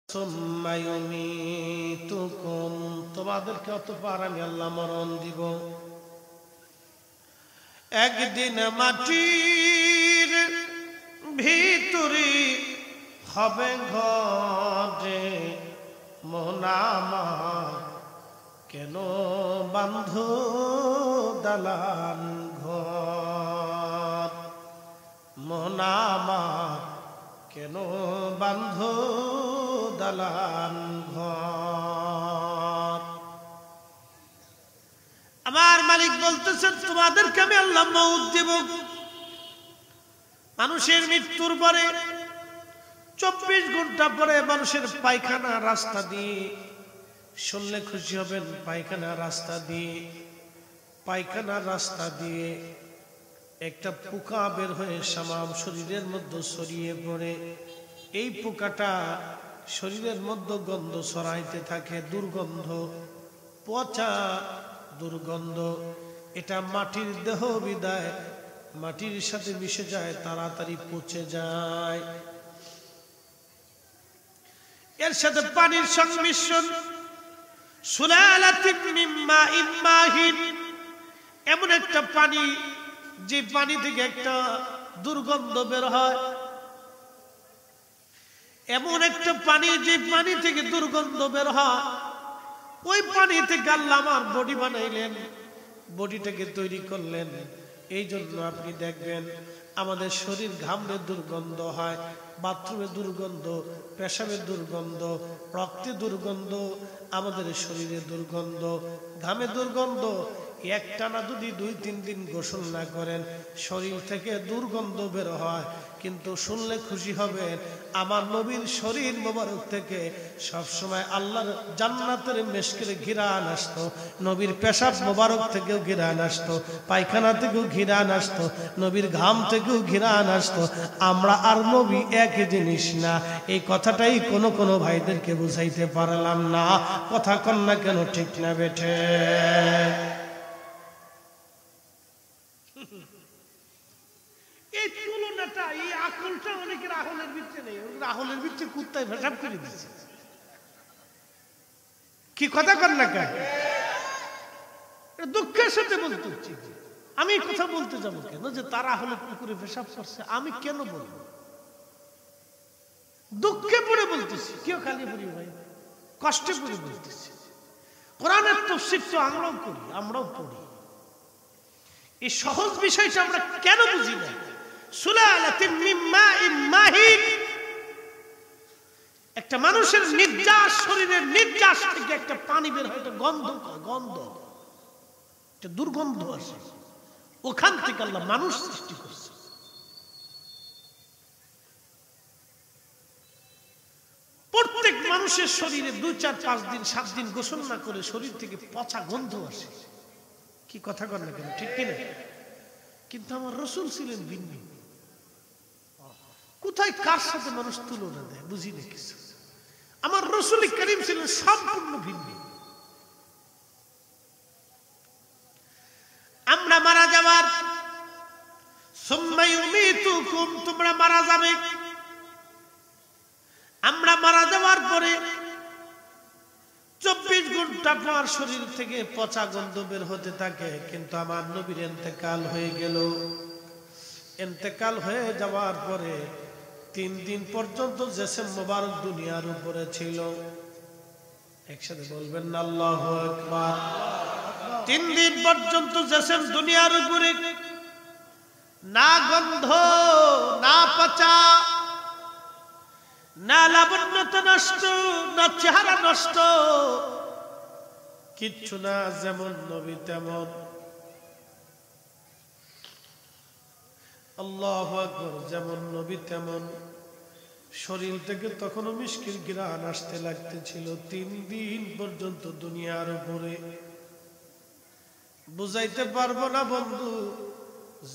সুম্মা ইউমীতুকুম, তোমাদেরকে অতঃপর আমি আল্লাহ মরণ দিব। একদিন মাটির ভিতরে হবে ঘরে, মন আমার কেন বাঁধো দালান ঘর, মন আমার কেন বাঁধো দালান ঘর। আমার মালিক বলতেছেন তোমাদেরকে আমি আল্লাহ মউত দেব। মানুষের মৃত্যুর পরে 24 ঘন্টা পরে মানুষের পায়খানা রাস্তা দিয়ে, শুনলে খুশি হবেন, পায়খানা রাস্তা দিয়ে একটা পোকা বের হয়ে সামাম শরীরের মধ্যে ছড়িয়ে পড়ে। এই পোকাটা শরীরের মধ্যে গন্ধ ছড়াইতে থাকে, দুর্গন্ধ, পচা দুর্গন্ধ। এটা মাটির দেহ বিদায়, মাটির সাথে মিশে যায়, তাড়াতাড়ি পচে যায়। এর সাথে পানির সংমিশ্রণ, সুলালাতিন মিন মাইন মাহিন, এমন একটা পানি যে পানি থেকে একটা দুর্গন্ধ বের হয়, এমন একটা পানি যে পানি থেকে দুর্গন্ধ বের হয়। ওই পানি থেকে আল্লাহ আমার বডি বানাইলেন, বডিটাকে তৈরি করলেন। এই জন্য আপনি দেখবেন আমাদের শরীর ঘামলে দুর্গন্ধ হয়, বাথরুমে দুর্গন্ধ, পেশাবে দুর্গন্ধ, রক্তে দুর্গন্ধ, আমাদের শরীরে দুর্গন্ধ, ঘামে দুর্গন্ধ। একটানা যদি 2-3 দিন গোসল না করেন শরীর থেকে দুর্গন্ধ বের হয়। কিন্তু শুনলে খুশি হবেন, আমার নবীর শরীর মোবারক থেকে সবসময় আল্লাহর জান্নাতের মেশকের ঘিরান আসতো, নবীর পেশাব মোবারক থেকেও ঘিরান আসতো, পায়খানা থেকেও ঘিরান আসতো, নবীর ঘাম থেকেও ঘিরান আসতো। আমরা আর নবী একই জিনিস না, এই কথাটাই কোনো ভাইদেরকে বুঝাইতে পারলাম না। কথা কন না কেন, ঠিক না বেঠে? এই তুলনাটা, এই আকলটা অনেকের আহলের ভিতরে নেই, আহলের ভিতরে কুত্তায় পেশাব করে দিচ্ছে। কি কথা কর না কেন? দুঃখের সাথে বলতে হচ্ছে। আমি কথা বলতে যাবো কেন যে তারা আহলের পুকুরে পেশাব করছে? আমি কেন বলবো? দুঃখে পড়ে বলতেছি, কেউ খালি পড়ি ভাই, কষ্টে পড়ে বলতেছি। কোরআনের তাফসীর তো আমরাও পড়ি। এই সহজ বিষয়টা আমরা কেন বুঝি না? সুলালাতিন মিন মাইন মাহিন, একটা মানুষের নির্যাস, শরীরের নির্যাস থেকে একটা পানি বের হয়, একটা গন্ধ, একটা দুর্গন্ধ আসে। ওখান থেকে আল্লাহ মানুষ সৃষ্টি করছে। প্রত্যেক মানুষের শরীরে 2-4-5 দিন 7 দিন গোসল না করে শরীর থেকে পচা গন্ধ আসে। কি কথা কর না কেন, ঠিক কিনা? কিন্তু আমার রাসূল ছিলেন ভিন্ন। কোথায় কার সাথে মানুষ তুলনা দেয় বুঝি না কিছু। আমার রাসূল করিম ছিলেন সম্পূর্ণ ভিন্ন। আমরা মারা যাবার, সুম্মা ইউমীতুকুম, তোমরা মারা যাবে। আমরা মারা যাওয়ার পরে 24 ঘন্টা পর শরীর থেকে পচা গন্ধ বের হতে থাকে। কিন্তু আমার নবীর ইন্তেকাল হয়ে গেল। ইন্তেকাল হয়ে যাওয়ার পরে 3 দিন পর্যন্ত জিসম মোবারক দুনিয়ার উপরে ছিল। একসাথে বলবেন না আল্লাহু আকবার। 3 দিন পর্যন্ত জিসম দুনিয়ার উপরে, না গন্ধ, না পচা, না লাবণ্যতা নষ্ট, না চেহারা নষ্ট, কিচ্ছু না। যেমন নবী তেমন। আল্লাহু আকবার। যেমন নবী তেমন। শরীর থেকে তখনও মিশকির ঘ্রাণ আসতে লাগতেছিল। 3 দিন পর্যন্ত দুনিয়ার উপরে। বুঝাইতে পারবো না বন্ধু,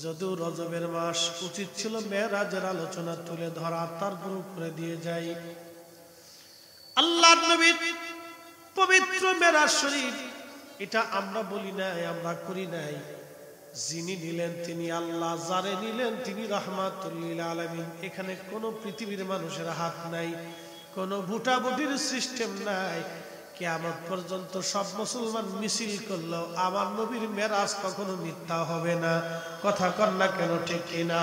যদিও রজবের মাস, উচিত ছিল মেরাজের আলোচনা তুলে ধরা, তারপর উপরে দিয়ে যাই। আল্লাহর নবীর পবিত্র মেরাজ শরীফ, এটা আমরা বলি নাই, আমরা করি নাই। যিনি নিলেন তিনি আল্লাহ, যারে নিলেন তিনি রাহমাতুল লিল আলামিন। এখানে কোনো পৃথিবীর মানুষের হাত নাই, কোনো ভুটাভুটির সিস্টেম নাই। কিয়ামত পর্যন্ত সব মুসলমান মিছিল করলেও আমার নবীর মেরাজ কখনো মিথ্যা হবে না। কথা কন না কেন, ঠিক কিনা?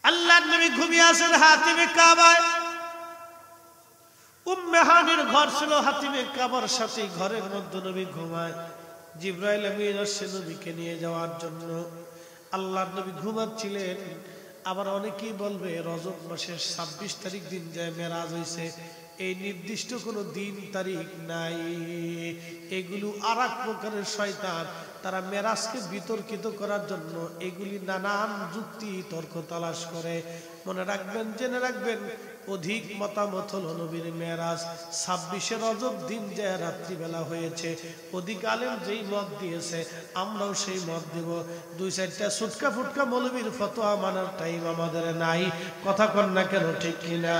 আল্লাহর নবী ঘুমিয়ে আছেন হাতিমে কাবায়। উম্মে হানির ঘর ছিল হাতিমে কাবার সাথে, ঘরের মধ্যে নবী ঘুমায়। জিবরাইল আমিন আসছে নবীকে নিয়ে যাওয়ার জন্য। আল্লাহর নবী ঘুমাচ্ছিলেন। আবার অনেকেই বলবে রজব মাসের 26 তারিখ দিন যায় মেরাজ হয়েছে, এই নির্দিষ্ট কোনো দিন তারিখ নাই। এগুলো আর এক প্রকারের শয়তান, তারা মেরাজকে বিতর্কিত করার জন্য এগুলি নানান যুক্তি তর্ক তালাশ করে। মনে রাখবেন, জেনে রাখবেন, অধিক মতামত হলো নবীর মেরাজ 26 রজব দিন যায় রাত্রিবেলা হয়েছে। অধিক আলেম যেই মত দিয়েছে আমরাও সেই মত দেব। 2-4টা সুটকা ফুটকা মৌলবীর ফতোয়া মানার টাইম আমাদের নাই। কথা কন না কেন, ঠিক কিনা?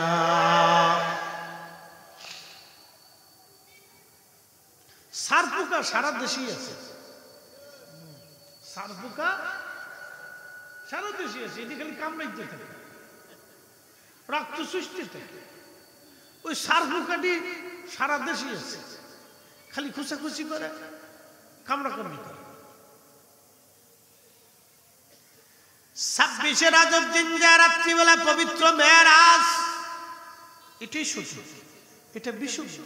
সারপুকা সারা দেশেই আছে, সারপুকা সারা দেশে আছে। এটি খালি কামড়াইতে থাকে, রক্ত সৃষ্টি থাকে। ওই সারপুকাটি সারা দেশে আছে, খালি খুশাখুশি করে, কামড়াকামড়ি করে। 26 রজব দিন যায় রাত্রিবেলা পবিত্র মেরাজ। এটাই সত্য, এটা বিশুদ্ধ।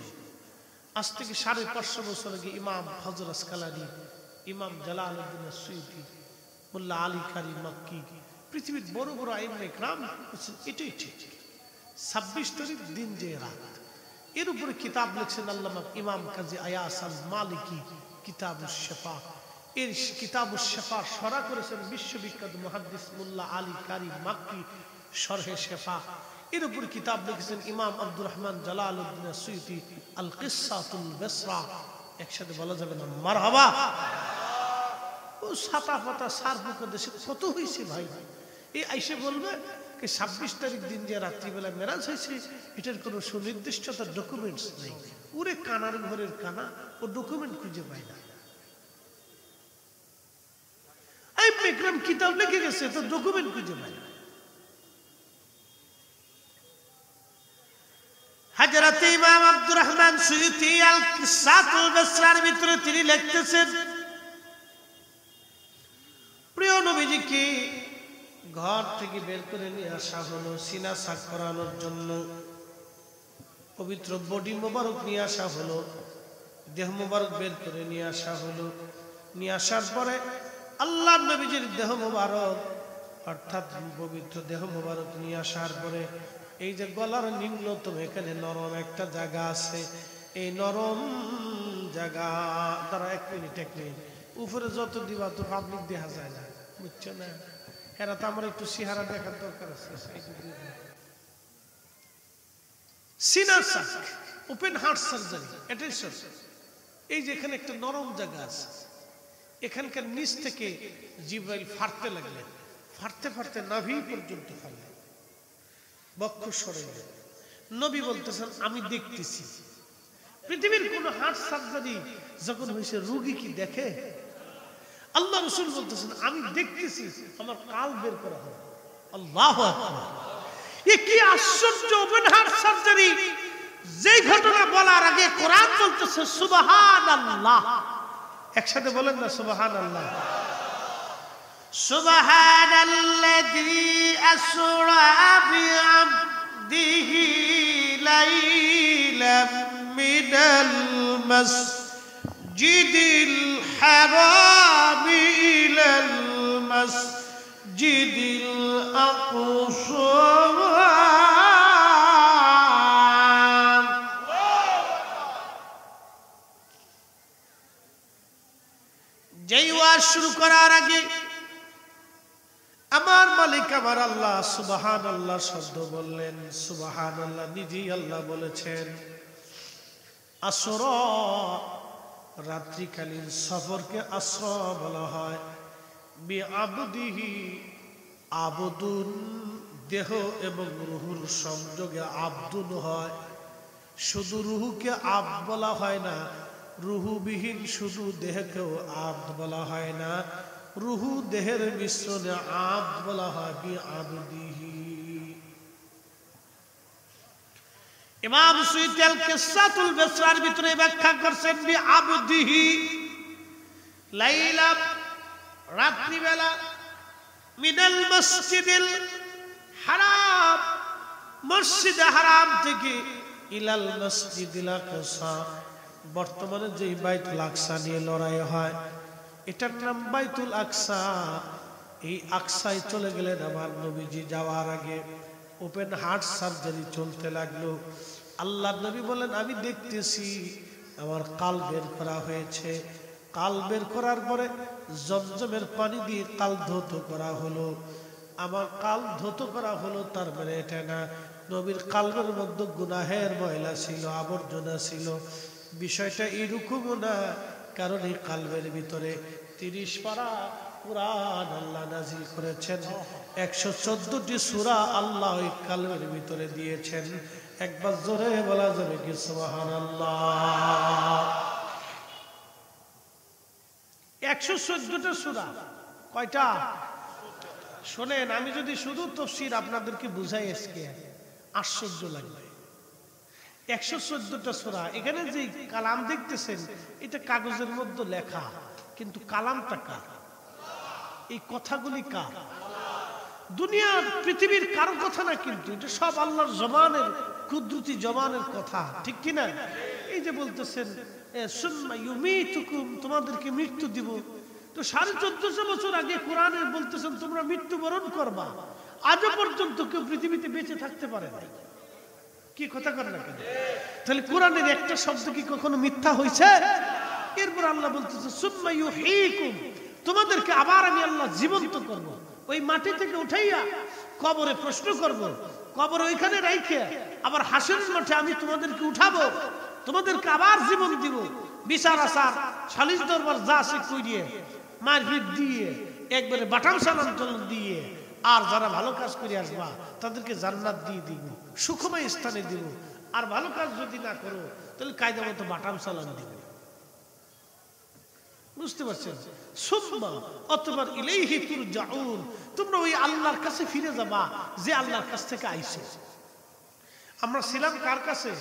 আজ থেকে 550 বছর আগে ইমাম হযরত আসকালানি, ইমাম জালালউদ্দিন সুয়ুতি, মোল্লা আলী কারি মক্কি, পৃথিবীর বড় বড় আইম্মা ইকরাম এটাই ঠিক। 26 তারিখ দিন যে রাত, এর উপরে কিতাব লিখছেন আল্লামা ইমাম কাজী আয়াস আল মালিকি, কিতাবুশ শিফা। এর কিতাবুশ শিফা শরহ করেছেন বিশ্ববিখ্যাত মুহাদ্দিস মোল্লা আলী কারি মক্কি, শরহে শিফা। এর উপর কিতাব লিখেছেন ইমাম আব্দুর রহমান জালালউদ্দিন সুয়ুতি, আল কিসাতুল বিসরা। একসাথে বলা যাবে না মারহাবা? ও ছাতা পাতা সারপুকা দেশে কত হয়েছে ভাই। এই আইসে বলবে 26 তারিখ দিন যে রাত্রিবেলা মেরাজ হয়েছে, এটার কোনো সুনির্দিষ্টতা ডকুমেন্টস নেই। ওরে কানার ঘরের কানা, ও ডকুমেন্ট খুঁজে পায় না। এই বিক্রম কিতাব লিখে গেছে, তো ডকুমেন্ট খুঁজে পায় না। হযরত ইমাম আব্দুর রহমান সুয়ুতি আল কিসাতুল বিসরার ভিতরে তিনি লিখতেছেন, প্রিয় নবীজিকে ঘর থেকে বের করে নিয়ে আসা হলো সিনা সাক করানোর জন্য। পবিত্র বডি মোবারক নিয়ে আসা হলো, দেহ মোবারক বের করে নিয়ে আসা হলো। নিয়ে আসার পরে আল্লাহর নবীজির দেহ মোবারক, অর্থাৎ পবিত্র দেহ মোবারক নিয়ে আসার পরে এই যে গলার নিম্নতম এখানে নরম একটা জায়গা আছে, এই নরম জায়গা দ্বারা এক মিনিট উপরে যত দিবা তো পাবলিক দেখা যায় না, বুঝছো না? এরা তো আমার একটু চেহারা দেখার দরকার আছে। সিনার সাক, ওপেন হার্ট সার্জারি, অ্যাটেনশন। এই যে এখানে একটা নরম জায়গা আছে, এখানকার নিচ থেকে জিবরাইল ফাড়তে লাগলেন। ফাড়তে ফাড়তে নাভি পর্যন্ত ফাড়লেন, বক্ষ সরাইলেন। নবী বলতেছেন আমি দেখতেছি। পৃথিবীর কোন হার্ট সার্জারি যখন হয়েছে রোগী কি দেখে? আল্লাহ রাসূল বলতেছেন আমি দেখতেছি, আমার কাল বের করা হবে। আল্লাহু আকবার! এ কি আশ্চর্য ওপেন হার্ট সার্জারি! যেই ঘটনা বলার আগে কোরআন বলতেছে সুবহানাল্লাহ। একসাথে বলেন না সুবহানাল্লাহ। সুবহানাল্লাযী আসরা বিআবদিহি লাইলাম মিনাল মাসজিদিল হারাম ইলাল মাসজিদিল আকসা। যেই ওয়াজ শুরু করার আগে আমার মালিক আমার আল্লাহ সুবহানাল্লাহ শব্দ বললেন। সুবহানাল্লাহ নিজেই আল্লাহ বলেছেন। আসরা, রাত্রিকালীন সফরকে আসরা বলা হয়। বিআবদিহি, আবদুন, দেহ এবং রুহুর সংযোগে আব্দুন হয়। শুধু রুহুকে আব্দ বলা হয় না, রুহুবিহীন শুধু দেহকেও আব্দ বলা হয় না। রুহু দেহের মিশ্রণে আব্দ বলা হয়, বি আবদিহি। ইমাম সুয়ুতী আল কিসাতুল বিসরার ভিতরে ব্যাখ্যা করছেন বি আবদিহি, লাইলা রাত্রিবেলা, মিনাল মসজিদিল হারাম, মসজিদে হারাম থেকে ইলাল মসজিদিল আকসা, বর্তমানে যে বাইতুল আকসা নিয়ে লড়াই হয় এটার নাম বাইতুল আকসা। এই আকসায় চলে গেলেন আমার নবীজি। যাওয়ার আগে ওপেন হার্ট সার্জারি চলতে লাগলো। আল্লাহ নবী বলেন আমি দেখতেছি আমার কাল বের করা হয়েছে। কাল বের করার পরে জমজমের পানি দিয়ে কাল ধৌত করা হলো। আমার কাল ধৌত করা হলো, তার মানে এটা না নবীর কালবের মধ্যে গুনাহের ময়লা ছিল, আবর্জনা ছিল। বিষয়টা এরকমও না, কারণ এই কালবের ভিতরে 30 পারা কুরআন আল্লাহ নাজিল করেছেন, 114টি সূরা আল্লাহ ওই কালবের ভিতরে দিয়েছেন। একবার জোরে বলা যাবে কি সুবহানাল্লাহ? 114টা সূরা। কয়টা? শোনেন, আমি যদি শুধু তাফসীর আপনাদেরকে বুঝাই আজকে আশ্চর্য লাগবে। 114টা সূরা। এখানে যে কালাম দেখতেছেন এটা কাগজের মধ্যে লেখা, কিন্তু কালামটা কার? এই কথাগুলি কার? দুনিয়ার পৃথিবীর কারো কথা না, কিন্তু এটা সব আল্লাহর জবানের, কুদরতি জবানের কথা, ঠিক কি না? এই যে বলতেছেন সুম্মা ইউমীতুকুম, তোমাদেরকে মৃত্যু দিব। তো 1450 বছর আগে কোরআনে বলতেছেন তোমরা মৃত্যুবরণ করবা। আজও পর্যন্ত কেউ পৃথিবীতে বেঁচে থাকতে পারে না। কি কথা করে না কেন? তাহলে কোরআনের একটা শব্দ কি কখনো মিথ্যা হয়েছে? এরপর আল্লাহ বলতেছে সুম্মা ইউহয়ীকুম, তোমাদেরকে আবার আমি আল্লাহ জীবন্ত করব। ওই মাটি থেকে উঠাইয়া কবরে প্রশ্ন করব, কবর ওইখানে রাইখে আবার হাসরের মাঠে আমি তোমাদেরকে উঠাবো, তোমাদেরকে আবার জীবন দিব। বিচার আচার সালিশ দরবার যা আছে কইরিয়ে মারপিট দিয়ে একবারে বাটাম সালাম চলন দিয়ে, আর যারা ভালো কাজ করে আসবা তাদেরকে জান্নাত দিয়ে দিব, সুখময় স্থানে দিব। আর ভালো কাজ যদি না করো তাহলে কায়দা মতো বাটাম সালাম দিব। বুঝতে পারছেন? সুম্মা অতঃপর ইলাইহি তুরজাউন, তোমরা ওই আল্লাহর কাছে ফিরে যাবা যে আল্লাহর কাছ থেকে আইছো। আমরা ছিলাম কার কাছে?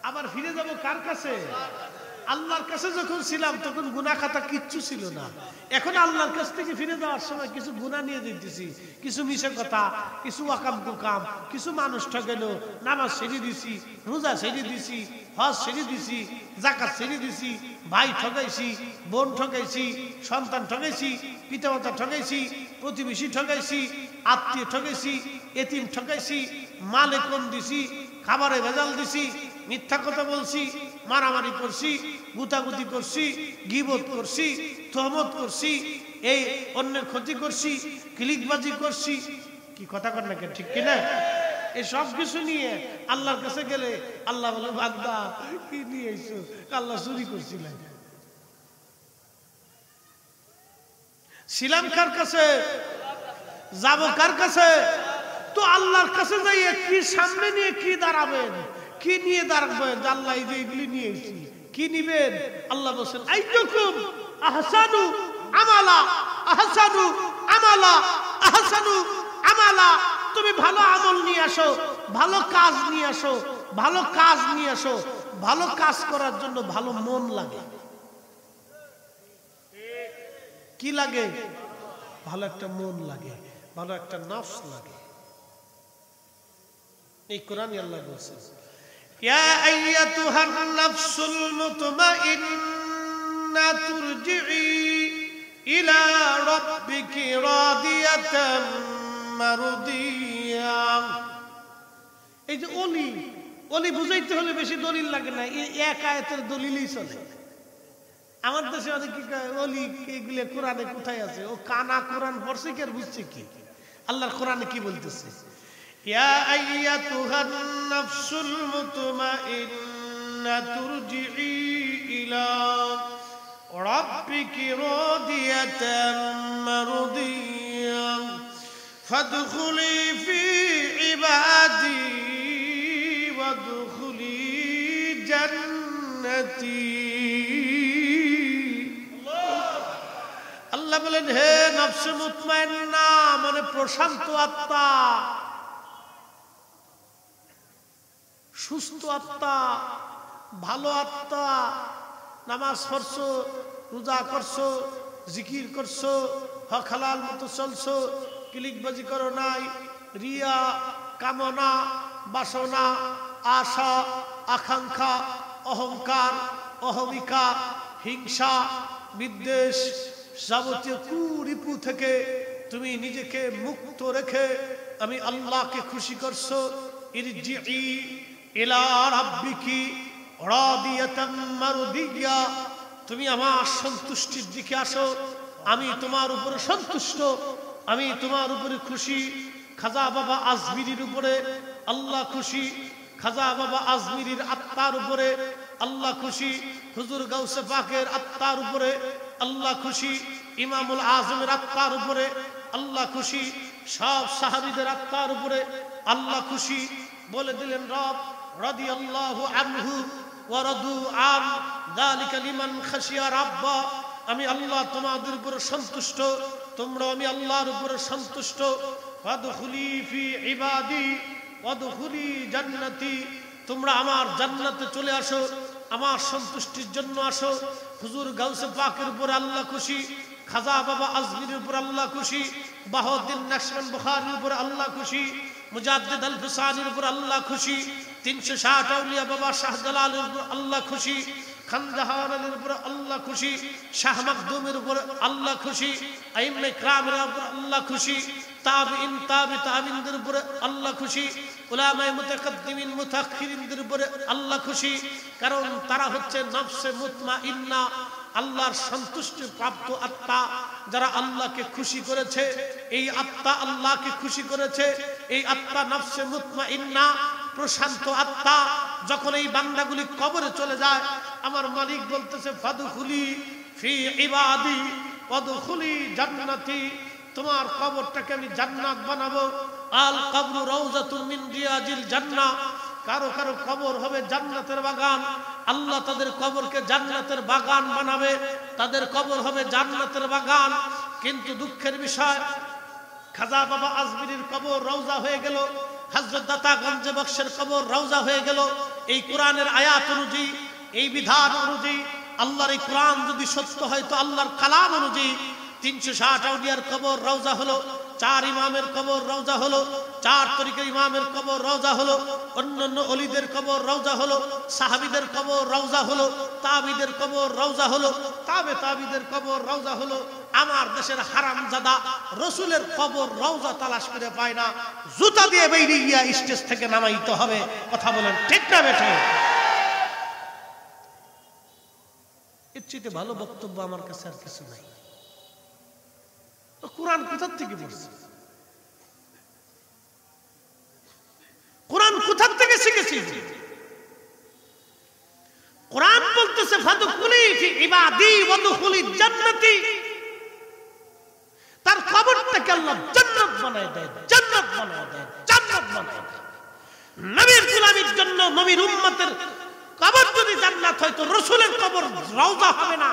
আবার ফিরে যাব কার কাছে? আল্লাহর কাছে। যখন ছিলাম তখন গুনাহ খাতা কিচ্ছু ছিল না। এখন আল্লাহর কাছ থেকে ফিরে যাওয়ার সময় কিছু গুনাহ নিয়ে দিতেছি, কিছু মিছে কথা, কিছু ওয়াকাম কুকাম, কিছু মানুষ ঠকাইলো, নামাজ ছেড়ে দিছি, রোজা ছেড়ে দিছি, হজ ছেড়ে দিছি, যাকাত ছেড়ে দিছি, ভাই ঠকাইছি, বোন ঠকাইছি, সন্তান ঠকাইছি, পিতামাতা ঠকাইছি, প্রতিবেশী ঠকাইছি, আত্মীয় ঠকাইছি, এতিম ঠকাইছি, মালে কম দিছি, খাবারে ভেজাল দিছি, মিথ্যা কথা বলছি, মারামারি করছি, গুতাগুতি করছি, গীবত করছি, তহমত করছি, এই অন্যের ক্ষতি করছি, ক্লিকবাজি করছি। কি কথা কর না কেন? ঠিক কিনা? এই সব কিছু নিয়ে আল্লাহর কাছে গেলে আল্লাহ বলে বান্দা কি নিয়ে এসো? আল্লাহ চুরি করছিলেন। ছিলাম কার কাছে? যাব কার কাছে? তো আল্লাহর কাছে যাইয়ে কি সামনে নিয়ে কি দাঁড়াবেন? কি নিয়ে দাঁড়াবেন? আল্লাহ এই যে এগুলি নিয়ে এসেছি, কি নিবেন? আল্লাহ বলছেন আইয়ুকুম আহসানু আমালা, আহসানু আমালা, আহসানু আমালা। তুমি ভালো আমল নিয়ে আসো, ভালো কাজ নিয়ে আসো, ভালো কাজ নিয়ে আসো। ভালো কাজ করার জন্য ভালো মন লাগে। কি লাগে? ভালো একটা মন লাগে, ভালো একটা নফস লাগে। এই কোরআনে আল্লাহ বলছেন ইয়া আইয়াতুহান নাফসুল মুতমাইন্না তুরজিই ইলা রাব্বিকি রাদিয়াতাম মারদিয়া। এই যে ওলি, ওলি বুঝাইতে হলে বেশি দলিল লাগে না, এই এক আয়াতের দলিলই চলে। আমার দেশে অনেক কি ওলি এগুলো কোরআনে কোথায় আছে? ও কানা কোরআন পড়ছে কি আর বুঝছে কি? আল্লাহর কোরআনে কি বলতেছে? ইয়া আইয়াতুহান নাফসুল মুতমাইন্না তুরজিই ইলা রাব্বিকি রাদিয়াতাম মারদিয়া ফাদখুলি ফি ইবাদি ওয়াদখুলি জান্নাতি। আল্লাহ বললেন হে নফস মুতমাইন্না মানে প্রশান্ত আত্মা, সুস্থ আত্মা, ভালো আত্মা, নামাজ পড়ছো, রোজা করছো, জিকির করছো, হক হালাল মতো চলছো, ক্লিকবাজি করো নাই, রিয়া, কামনা, বাসনা, আশা, আকাঙ্ক্ষা, অহংকার, অহমিকা, হিংসা, বিদ্বেষ, যাবতীয় কুরিপু থেকে তুমি নিজেকে মুক্ত রেখে আমি আল্লাহকে খুশি করছো। ইরজিই ইলা রাব্বিকি রাদিয়াতাম মারদিয়া, তুমি আমার সন্তুষ্টির দিকে আসো, আমি তোমার উপরে সন্তুষ্ট, আমি তোমার উপরে খুশি। খাজা বাবা আজমিরির উপরে আল্লাহ খুশি, খাজা বাবা আজমিরির আত্মার উপরে আল্লাহ খুশি, হুজুর গাউসে পাকের আত্মার উপরে আল্লাহ খুশি, ইমামুল আজমের আত্মার উপরে আল্লাহ খুশি, সব সাহাবীদের আত্মার উপরে আল্লাহ খুশি। বলে দিলেন রব রাদিয়াল্লাহু আনহু ওয়া রাদু আন যালিকা লিমান খাশিয়া রাব্বা, আমি আল্লাহ তোমাদের উপরে সন্তুষ্ট, তোমরা আমি আল্লাহর উপরে সন্তুষ্ট। ফাদখুলি ফি ইবাদি ওয়াদখুলি জান্নাতি, তোমরা আমার জান্নাতে চলে আসো, আমার সন্তুষ্টির জন্য আসো। হুজুর গাউসে পাকের উপর আল্লাহ খুশি, খাজা বাবা আজমিরের উপর আল্লাহ খুশি, বাহাউদ্দিন নাশমান বুখারীর উপর আল্লাহ খুশি, মুজাদ্দিদ আল ফুসানির উপর আল্লাহ খুশি, 360 আউলিয়া বাবা শাহজালালের উপর আল্লাহ খুশি, খানজাহানের উপর আল্লাহ খুশি, শাহ মাকদুমের উপর আল্লাহ খুশি, আইম্মে কিরামের উপর আল্লাহ খুশি, তাবিঈন তাবিঈনদের উপর আল্লাহ খুশি, উলামায়ে মুতাকাদ্দিমিন মুতাআখিরিনদের উপর আল্লাহ খুশি। কারণ তারা হচ্ছে নফসে মুতমাইন্না, আল্লাহর সন্তুষ্টি প্রাপ্ত আত্মা। যারা আল্লাহকে খুশি করেছে, এই আত্মা আল্লাহকে খুশি করেছে, এই আত্মা নফসে মুতমাইন্না, প্রশান্ত আত্মা। যখন এই বান্দাগুলি কবরে চলে যায়, আমার মালিক বলতেছে ফাদখুলি ফি ইবাদি ওয়াদখুলি জান্নাতি, তোমার কবরটাকে আমি জান্নাত বানাবো। আল কবরু রাউযাতুন মিন রিয়াজিল জান্নাহ, কারো কারো কবর হবে জান্নাতের বাগান, আল্লাহ তাদের কবরকে জান্নাতের বাগান বানাবে, তাদের কবর হবে জান্নাতের বাগান। কিন্তু দুঃখের বিষয়, খাজা বাবা আজমিরির কবর রওজা হয়ে গেল, হযরত দাতা গঞ্জে বখশের কবর রওজা হয়ে গেল। এই কোরআনের আয়াত অনুযায়ী, এই বিধান অনুযায়ী, আল্লাহর এই কোরআন যদি সত্য হয় তো আল্লাহর কালাম অনুযায়ী 360 আউলিয়ার কবর রওজা হলো, 4 ইমামের কবর রওজা হলো, 4 তরিকার ইমামের কবর রওজা হলো, অন্যান্য ওলিদের কবর রওজা হলো, সাহাবীদের কবর রওজা হলো, তাবিদের কবর রওজা হলো, তাবিদের কবর রওজা হলো। আমার দেশের হারামজাদা রাসূলের কবর রওজা তালাশ করে পায় না, জুতা দিয়ে বাইরে গিয়া স্টেজ থেকে নামাইতে হবে। কথা বলেন ঠিক না বেঠে? এর চেয়ে ভালো বক্তব্য আমার কাছে আর কিছু নাই। কোরআন কোথা থেকে পড়ছে? কোরআন কোথা থেকে শিখেছি? কোরআন বলতেছে ফাদখুলি ফি ইবাদি ওয়াদখুলি জান্নাতি, তার কবরটাকে আল্লাহ জান্নাত বানায় দেয়, জান্নাত বানায় দেয়, জান্নাত বানায় দেয়। নবীর গোলামীর জন্য নবীর উম্মতের কবর যদি জান্নাত হয় তো রাসূলের কবর রওজা হবে না।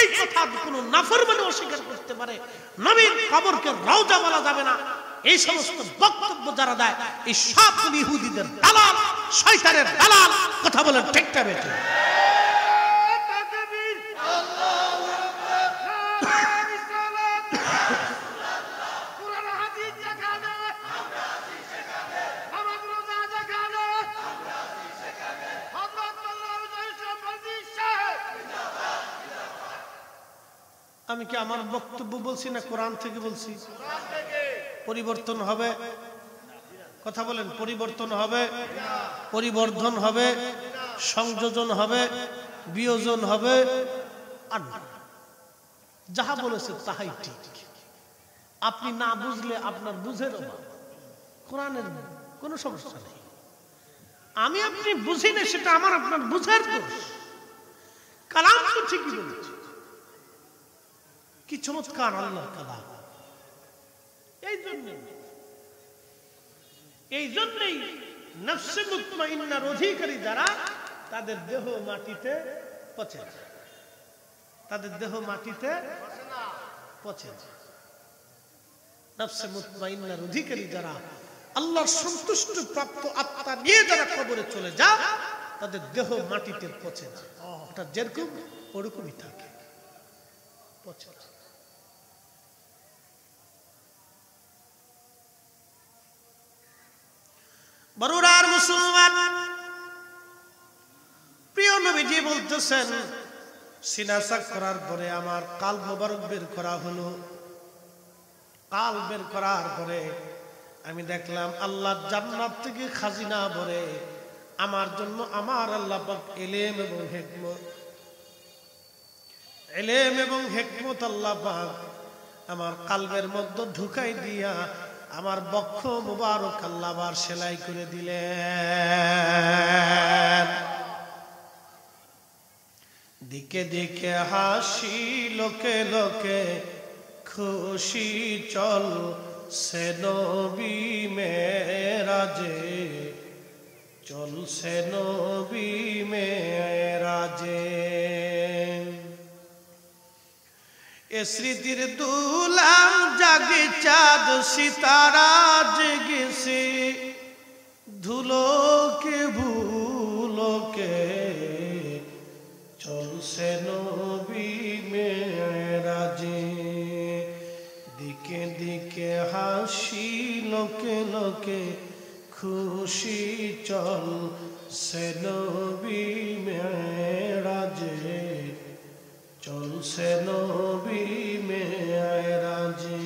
এই কথা কোনো নাফরমানি অস্বীকার করতে পারে, নবীর কবরকে রওজা বলা যাবে না, এই সমস্ত বক্তব্য যারা দেয় এই সবগুলি ইহুদিদের দালাল, শয়তানের দালাল। কথা বলেন ঠিক না বেঠিক? আমি কি আমার বক্তব্য বলছি না কোরআন থেকে বলছি? পরিবর্তন হবে? কথা বলেন, পরিবর্তন হবে, পরিবর্ধন হবে, সংযোজন হবে, বিয়োজন হবে, আর যাহা বলেছে তাহাই ঠিক। আপনি না বুঝলে আপনার বুঝের অভাব, কোরআনের কোনো সমস্যা নেই। আমি আপনি বুঝি না, সেটা আমার আপনার বুঝের দোষ। কালাম তো ঠিকই বলেছে, কি চমৎকার আল্লাহর কালাম। এই জন্যই নফসে মুতমাইন্নার অধিকারী যারা, তাদের দেহ মাটিতে পচে না, তাদের দেহ মাটিতে পচে না। নফসে মুতমাইন্নার অধিকারী যারা, আল্লাহর সন্তুষ্ট প্রাপ্ত আত্মা নিয়ে যারা কবরে চলে যায়, তাদের দেহ মাটিতে পচে না। ওটা যেরকম ওরকমই থাকে, পচে না। বরুড়ার মুসলমান, প্রিয় নবীজি বলতেছেন, সিনা সাক করার পরে আমার কাল মোবারক বের করা হলো। কাল বের করার পরে আমি দেখলাম আল্লাহ জান্নাত থেকে খাজিনা ভরে আমার জন্য আমার আল্লাহ পাক ইলম এবং হিকমত আল্লাহ পাক আমার কালবের মধ্যে ঢুকাই দিয়া আমার বক্ষ মুবারক আল্লাহ আবার সেলাই করে দিলেন। দিকে দিকে হাসি, লোকে লোকে খুশি, চল সে নবী মেরাজে, চল সে নবী মেরাজে। এ স্মৃতির দুলাম জাগে চাঁদ সিতারা জেগেছে, ধুলোকে ভুলোকে চলছে নবী মেরাজে। দিকে দিকে হাসি, লোকে লোকে খুশি, চল সে নবী মেরাজে, চলছে নবী মেরাজে।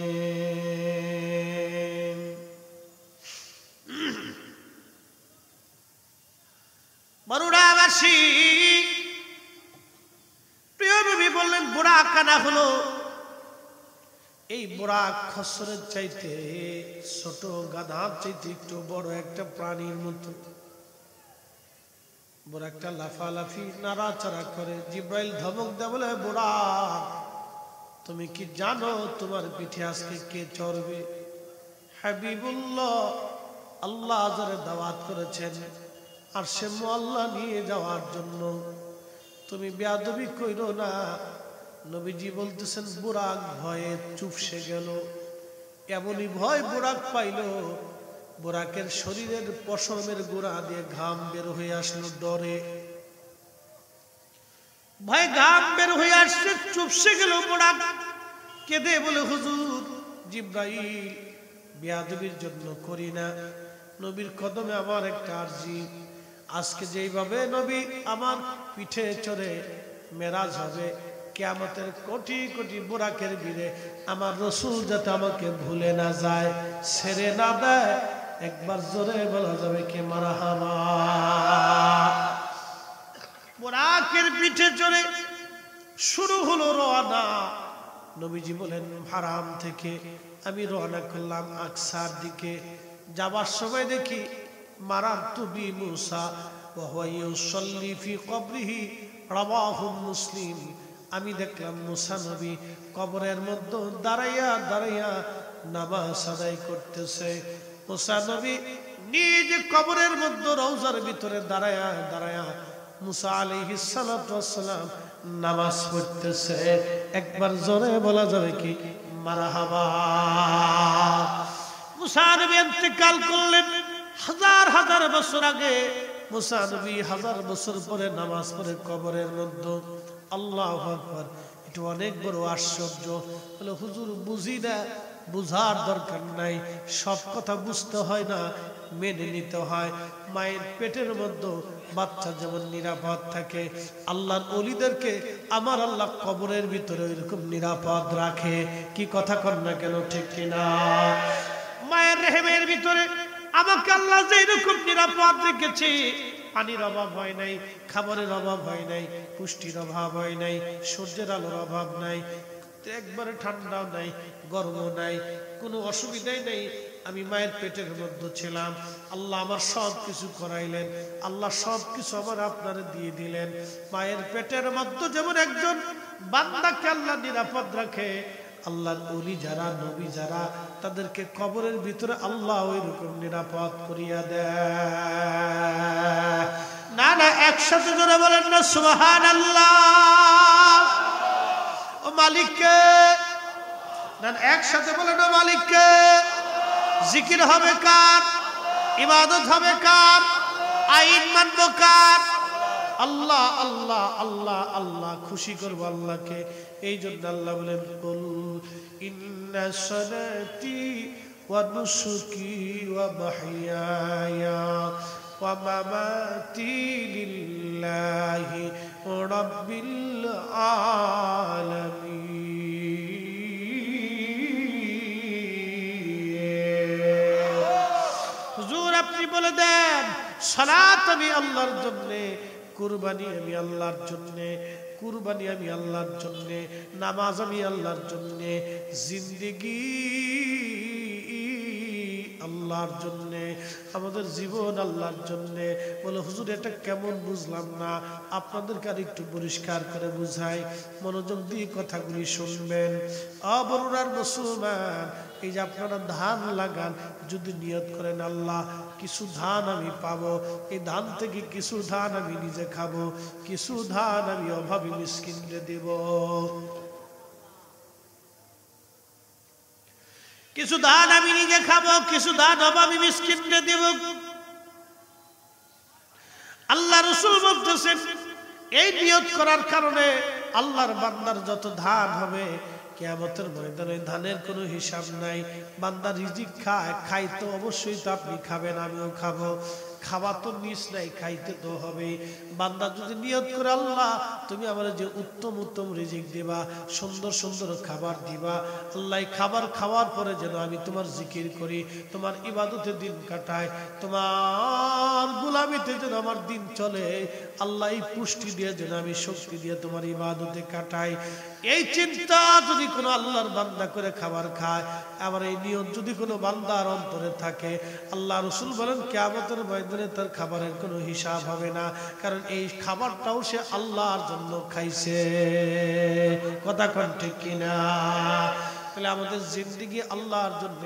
বরুড়াবাসী, প্রিয় নবী বললেন বুরাক আনা হলো। এই বুরাক খচ্চরের চাইতে ছোট, গাধার চাইতে একটু বড় একটা প্রাণীর মতো। বুরাকটা লাফালাফি নাড়াচাড়া করে। জিব্রাইল ধমক দেয়, বলে বুরাক তুমি কি জানো তোমার পিঠে আজকে কে চড়বে? হাবিবুল্লাহ, আল্লাহ যারে দাওয়াত করেছেন আর সে মোয়াল্লা নিয়ে যাওয়ার জন্য, তুমি বেয়াদবি কইরো না। নবীজি বলতেছেন বুরাক ভয়ে চুপসে গেল। এমনই ভয় বুরাক পাইল, বুরাকের শরীরের পশমের গোড়া দিয়ে ঘাম বের হয়ে আসলো। ডরে ভয় ঘাম বের হয়ে আসছে, চুপসে গেল বুরাক। কেঁদে বলে, হুজুর, জিব্রাইল বেয়াদবির জন্য করি না, নবীর কদমে আমার একটা আরজি। আজকে যেইভাবে নবী আমার পিঠে চড়ে মেরাজ হবে, কিয়ামতের কোটি কোটি বুরাকের ভিড়ে আমার রসুল যাতে আমাকে ভুলে না যায়, ছেড়ে না দেয়, একবার জোরে বলা যাবে কি মারহাবা। বুরাকের পিঠে চড়ে শুরু হলো রওনা। নবীজি বলেন, হারাম থেকে আমি রওনা করলাম আকসার দিকে। যাবার সময় দেখি মারারতু বি মুসা ওয়া হুয়া ইউসাল্লি ফি কবরিহি, রাওয়াহু মুসলিম। আমি দেখলাম মুসা নবী কবরের মধ্যে দাঁড়াইয়া দাঁড়াইয়া নামাজ আদায় করতেছে। মুসা নবী নিজ কবরের মধ্যে রওজার ভিতরে দাঁড়াইয়া দাঁড়াইয়া মুসা আলাইহিস সালাতু ওয়াস সালাম নামাজ পড়তেছে। একবার জোরে বলা যাবে কি মারহাবা। মুসা নবী ইন্তেকাল করলেন হাজার হাজার বছর আগে। মুসা নবী হাজার বছর পরে নামাজ পড়ে কবরের মধ্যে। আল্লাহু আকবার। এটা অনেক বড় আশ্চর্য। বলে, হুজুর বুঝি না, বুঝার দরকার নাই, সব কথা বুঝতে হয় না, মেনে নিতে হয়। মায়ের পেটের মধ্যে বাচ্চা যেমন নিরাপদ থাকে, আল্লাহর ওলিদেরকে আমার আল্লাহ কবরের ভিতরে এরকম নিরাপদ রাখে। কি কথা কর না কেন, ঠিক কিনা? মায়ের রেহেমের ভিতরে আমাকে আল্লাহ যে এরকম নিরাপদ রেখেছে, পানির অভাব হয় নাই, খাবারের অভাব হয় নাই, পুষ্টির অভাব হয় নাই, সূর্যের আলোর অভাব নাই, একবারে ঠান্ডাও নাই, গরমও নাই, কোনো অসুবিধাই নেই। আমি মায়ের পেটের মধ্যে ছিলাম, আল্লাহ আমার সব কিছু করাইলেন, আল্লাহ সব কিছু আমার আপনারা দিয়ে দিলেন। মায়ের পেটের মধ্যে যেমন একজন বান্দাকে আল্লাহ নিরাপদ রাখে, আল্লাহর ওলি যারা, নবী যারা, তাদেরকে কবরের ভিতরে আল্লাহ ওই রকম নিরাপদ করিয়া দেয়। না না, একসাথে জোরে বলেন না সুবহানাল্লাহ। ও মালিককে না একসাথে বলে না মালিককে। জিকির হবে কার, ইবাদত হবে কার, আইন মানব কার? আল্লাহ আল্লাহ আল্লাহ আল্লাহ, খুশি করবো আল্লাহকে। এই জন্য আল্লাহ বলেন কুল ইন্না সালাতি ওয়া নুসুকি ওয়া মাহইয়ায়া ওয়া মামাতি লিল্লাহি রাব্বিল আলামিন। হুজুর আপনি বলে দেন সালাত আমি আল্লাহর জন্যে, কুরবানি আমি আল্লাহর জন্যে, কুরবানি আমি আল্লাহর জন্যে, নামাজ আমি আল্লাহর জন্যে, জিন্দেগি আল্লাহর জন্যে, আমাদের জীবন আল্লাহর জন্যে। বলে হুজুর এটা কেমন বুঝলাম না, আপনাদেরকে আর একটু পরিষ্কার করে বুঝাই, মনোযোগ দিয়ে কথাগুলি শুনবেন। অবরুরার মুসলমান, এই যে আপনারা ধান লাগান, যদি নিয়ত করেন আল্লাহ কিছু ধান আমি পাবো, এই ধান থেকে কিছু ধান আমি নিজে খাবো, কিছু ধান আমি অভাবী মিসকিনকে দেব, কিছু ধান আমি নিজে খাবো, কিছু ধান অভাবী মিসকিনকে দেব। আল্লাহ রাসূল বলতেছেন এই নিয়ত করার কারণে আল্লাহর বান্দার যত ধান হবে কিয়ামতের ময়দানে ধানের কোনো হিসাব নাই। বান্দা রিজিক খায়, খাই তো অবশ্যই তো আপনি খাবেন, আমিও খাবো, খাওয়া তো নিস নাই, খাইতে তো হবে। বান্দা যদি নিয়ত করে আল্লাহ তুমি আমার যে উত্তম উত্তম রিজিক দিবা, সুন্দর সুন্দর খাবার দিবা, আল্লাহ খাবার খাওয়ার পরে যেন আমি তোমার জিকির করি, তোমার ইবাদতে দিন কাটায়, তোমার গোলামিতে যেন আমার দিন চলে, আল্লাহ এই পুষ্টি দিয়ে যেন আমি শক্তি দিয়ে তোমার ইবাদতে কাটাই, এই চিন্তা যদি কোনো আল্লাহর বান্দা করে খাবার খায়, আবার এই নিয়ত যদি কোনো বান্দার অন্তরে থাকে, আল্লাহ রাসূল বলেন কিয়ামতের ময়দানে তার খাবারের কোনো হিসাব হবে না, কারণ এই খাবারটাও সে আল্লাহর জন্য খাইছে। কথা কোন ঠিক কিনা? তাহলে আমাদের জিন্দেগি আল্লাহর জন্য।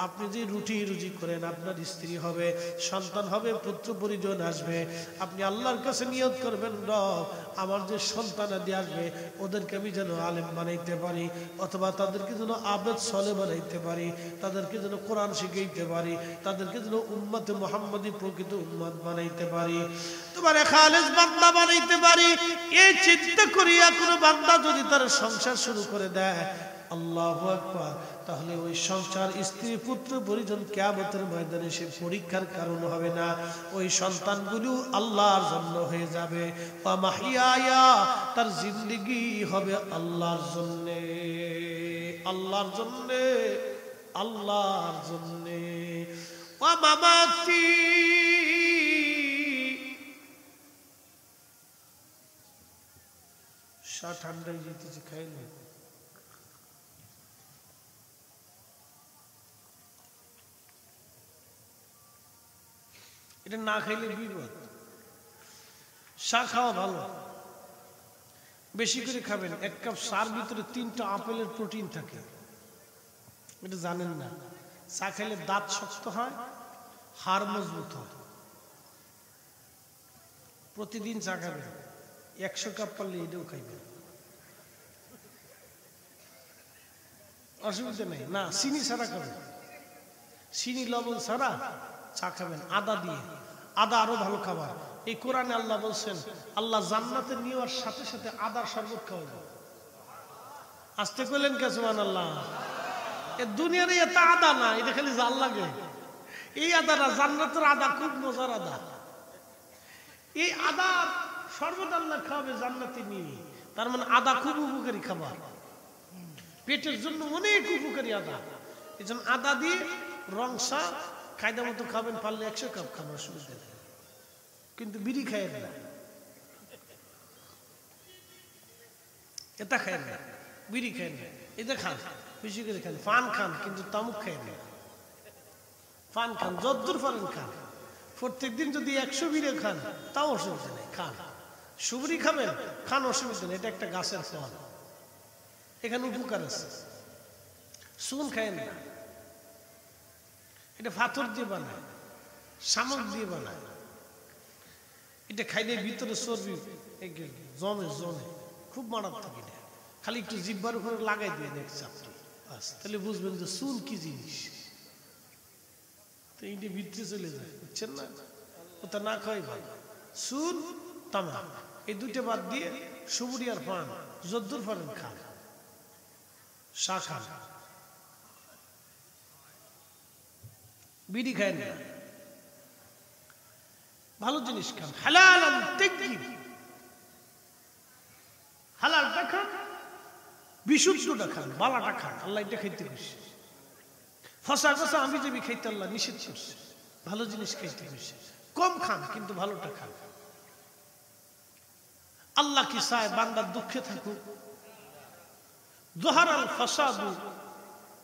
আপনি যে রুটি রুজি করেন, আপনার স্ত্রী হবে, সন্তান হবে, পুত্র পরিজন আসবে, আপনি আল্লাহর কাছে নিয়ত করবেন রব আমার যে সন্তানাদি আসবে ওদেরকে আমি যেন আলেম বানাইতে পারি, অথবা তাদেরকে যেন আবেদ সলে বানাইতে পারি, তাদেরকে যেন কোরআন শিখাইতে পারি, তাদেরকে যেন উম্মতে মুহাম্মাদি প্রকৃত উম্মত বানাইতে পারি, তোমার খালেস বান্দা বানাইতে পারি। এই চিন্তা করিয়া কোনো বান্দা যদি তার সংসার শুরু করে দেয়, আল্লাহু আকবার, তাহলে ওই সংসার, স্ত্রী, পুত্র পরিজন কিয়ামতের ময়দানে সে পরীক্ষার কারণ হবে না, ওই সন্তানগুলো আল্লাহর জন্য হয়ে যাবে। ওয়া মাহইয়ায়া, তার জিন্দেগি হবে আল্লাহর জন্য, আল্লাহর জন্য, আল্লাহর জন্য। ওয়া মামাতি, ঠান্ডায় যেতেছে, খাইলে এটা না খাইলে বিপদ। চা খাওয়া ভালো, বেশি করে খাবেন। এক কাপ চার ভিতরে 3টা আপেলের প্রোটিন থাকে, এটা জানেন না। চা খাইলে দাঁত শক্ত হয়, হাড় মজবুত হয়। প্রতিদিন চা খাবেন, 100 কাপ পারলে এটাও খাইবেন, অসুবিধা নেই। না চিনি ছাড়া খাবেন, চিনি লবণ ছাড়া চা খাবেন, আদা দিয়ে। আদা আরো ভালো খাবার। এই কোরআনে আল্লাহ বলছেন, আল্লাহ জান্নাতে নেওয়ার সাথে সাথে আদার শরবত খাওয়াবে। আসতে কইলেন কে সুবহানাল্লাহ? এ দুনিয়ার এত আদা না, এটা খালি জাল লাগে। এই আদা না, জান্নাতের আদা খুব মজার আদা। এই আদা শরবত আল্লাহ খাওয়াবে জান্নাতে নিয়ে। তার মানে আদা খুব উপকারী খাবার, পেটের জন্য অনেক উপকারী আদা। এই জন্য আদা দিয়ে রং চা কায়দা মতো খাবেন, পারলে 100 কাপ খাবার অসুবিধা নেই, কিন্তু বিড়ি খায়েন না, এটা খায়েন না, বিড়ি খায়েন না, এটা খান, বেশি করে খান। পান খান, কিন্তু তামুক খায়েন না। পান খান, যদ্দূর পারেন খান। প্রত্যেক দিন যদি 100 বিড়ি খান তাও অসুবিধা নেই, খান। সুবরি খাবেন, খান, অসুবিধা নেই, এটা একটা গাছের ফল, এখানে উপকার আছে। চুন খায়েন না, এটা পাথর দিয়ে বানায়, শামুক দিয়ে বানায়। এটা খাইলে ভিতরে চর্বি জমে জমে, খুব মারাত্মক। এটা খালি একটু জিহ্বার উপরে লাগাই দিয়ে এক চাপটি, বাস তাহলে বুঝবেন যে চুল কি জিনিস। তো এইটা ভিতরে চলে যায়, বুঝছেন না? ওটা না খাওয়াই ভালো। চুল তামাক এই দুইটা বাদ দিয়ে সুপুরি আর পান যদ্দুর পারেন খান, চা খান, বিড়ি খায় না, ভালো জিনিস খান। হালাল হালালটা খান, বিশুদ্ধটা খান, বালাটা খান। আল্লাহ এটা খাইতে বসে। ফসা ফসা আমি যাবি খাইতে আল্লাহ নিষেধ করছে। ভালো জিনিস খাইতে বসে, কম খান কিন্তু ভালোটা খান। আল্লাহ কি চায় বান্দার দুঃখে থাকুক? যহারাল ফাসাদু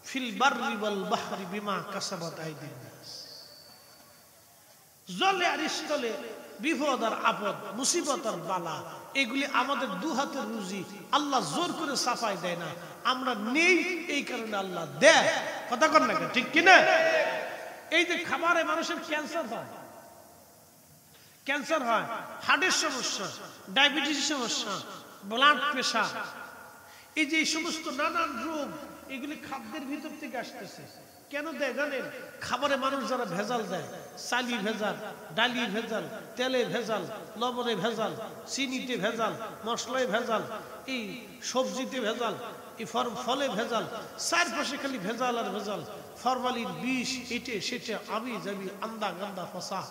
ফিল বাররি ওয়াল বাহরি বিমা কাসাবাত আইদিন নাস। জলে আর স্থলে বিপদ আর আপদ, মুসিবত আর বালা, এগুলি আমাদের দু হাতের রুজি। আল্লাহ জোর করে সাফাই দেয় না, আমরা নেই এই কারণে আল্লাহ দেয়। কথা কর না, ঠিক কিনা? এই যে খাবারে মানুষের ক্যান্সার হয়, ক্যান্সার হয়, হার্টের সমস্যা, ডায়াবেটিসের সমস্যা, ব্লাড প্রেশার, এই যে সমস্ত নানান রোগ, এগুলি খাদ্যের ভিতর থেকে আসতেছে। কেন দেয় জানেন? খাবারে মানুষ যারা ভেজাল দেয়, চালি ভেজাল, ডালি ভেজাল, তেলে ভেজাল, লবণে ভেজাল, চিনিতে ভেজাল, মশলায় ভেজাল, এই সবজিতে ভেজাল, এই ফলে ভেজাল, চারপাশে খালি ভেজাল আর ভেজাল, ফরমালিন বিষ, এটে সেটে আমি যাবি আন্দা গান্দা ফসা।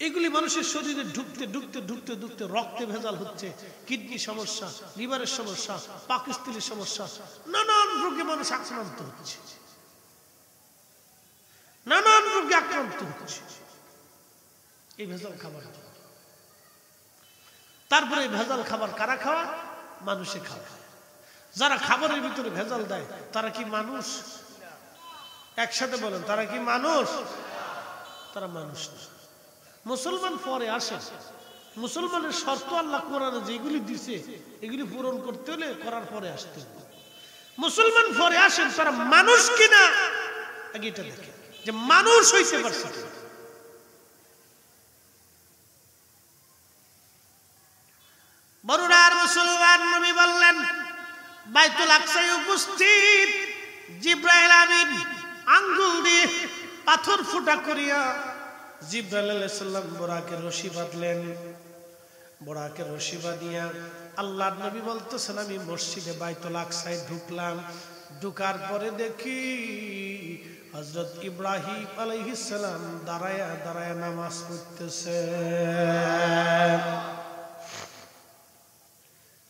এগুলি মানুষের শরীরে ঢুকতে ঢুকতে ঢুকতে ঢুকতে রক্তে ভেজাল হচ্ছে, কিডনি সমস্যা, লিভারের সমস্যা, পাকস্থলীর সমস্যা, নানান রোগে মানুষ আক্রান্ত হচ্ছে, নানান রোগে আক্রান্ত হচ্ছে এই ভেজাল খাবার। তারপরে ভেজাল খাবার কারা খাওয়া? মানুষে খাওয়া। যারা খাবারের ভিতরে ভেজাল দেয় তারা কি মানুষ? একসাথে বলেন, তারা কি মানুষ? তারা মানুষ না। মুসলমান পরে আসে। মুসলমানের শর্ত আল্লাহ কোরআনে যেগুলি দিছে এগুলি পূরণ করতে হলে করার পরে আসতে হবে। মুসলমান পরে আসেন, তারা মানুষ কিনা আগে এটা দেখে যে মানুষ হইতে পারছে। বড়রার মুসলমান নবী বললেন, বাইতুল আকসায় উপস্থিত জিবরাইল আমিন আঙ্গুল দিয়ে পাথর ফুটা করিয়া জিবরাইল আলাইহিস সালাম বোরাকের রশি বাঁধলেন। বোরাকের রশি বাঁধিয়া আল্লাহর নবী বলতেছেন, আমি মসজিদে বাইতুল আকসায় ঢুকলাম। ঢুকার পরে দেখি হযরত ইব্রাহিম আলাইহিস সালাম দাঁড়ায়া দাঁড়ায়া নামাজ পড়তেছে।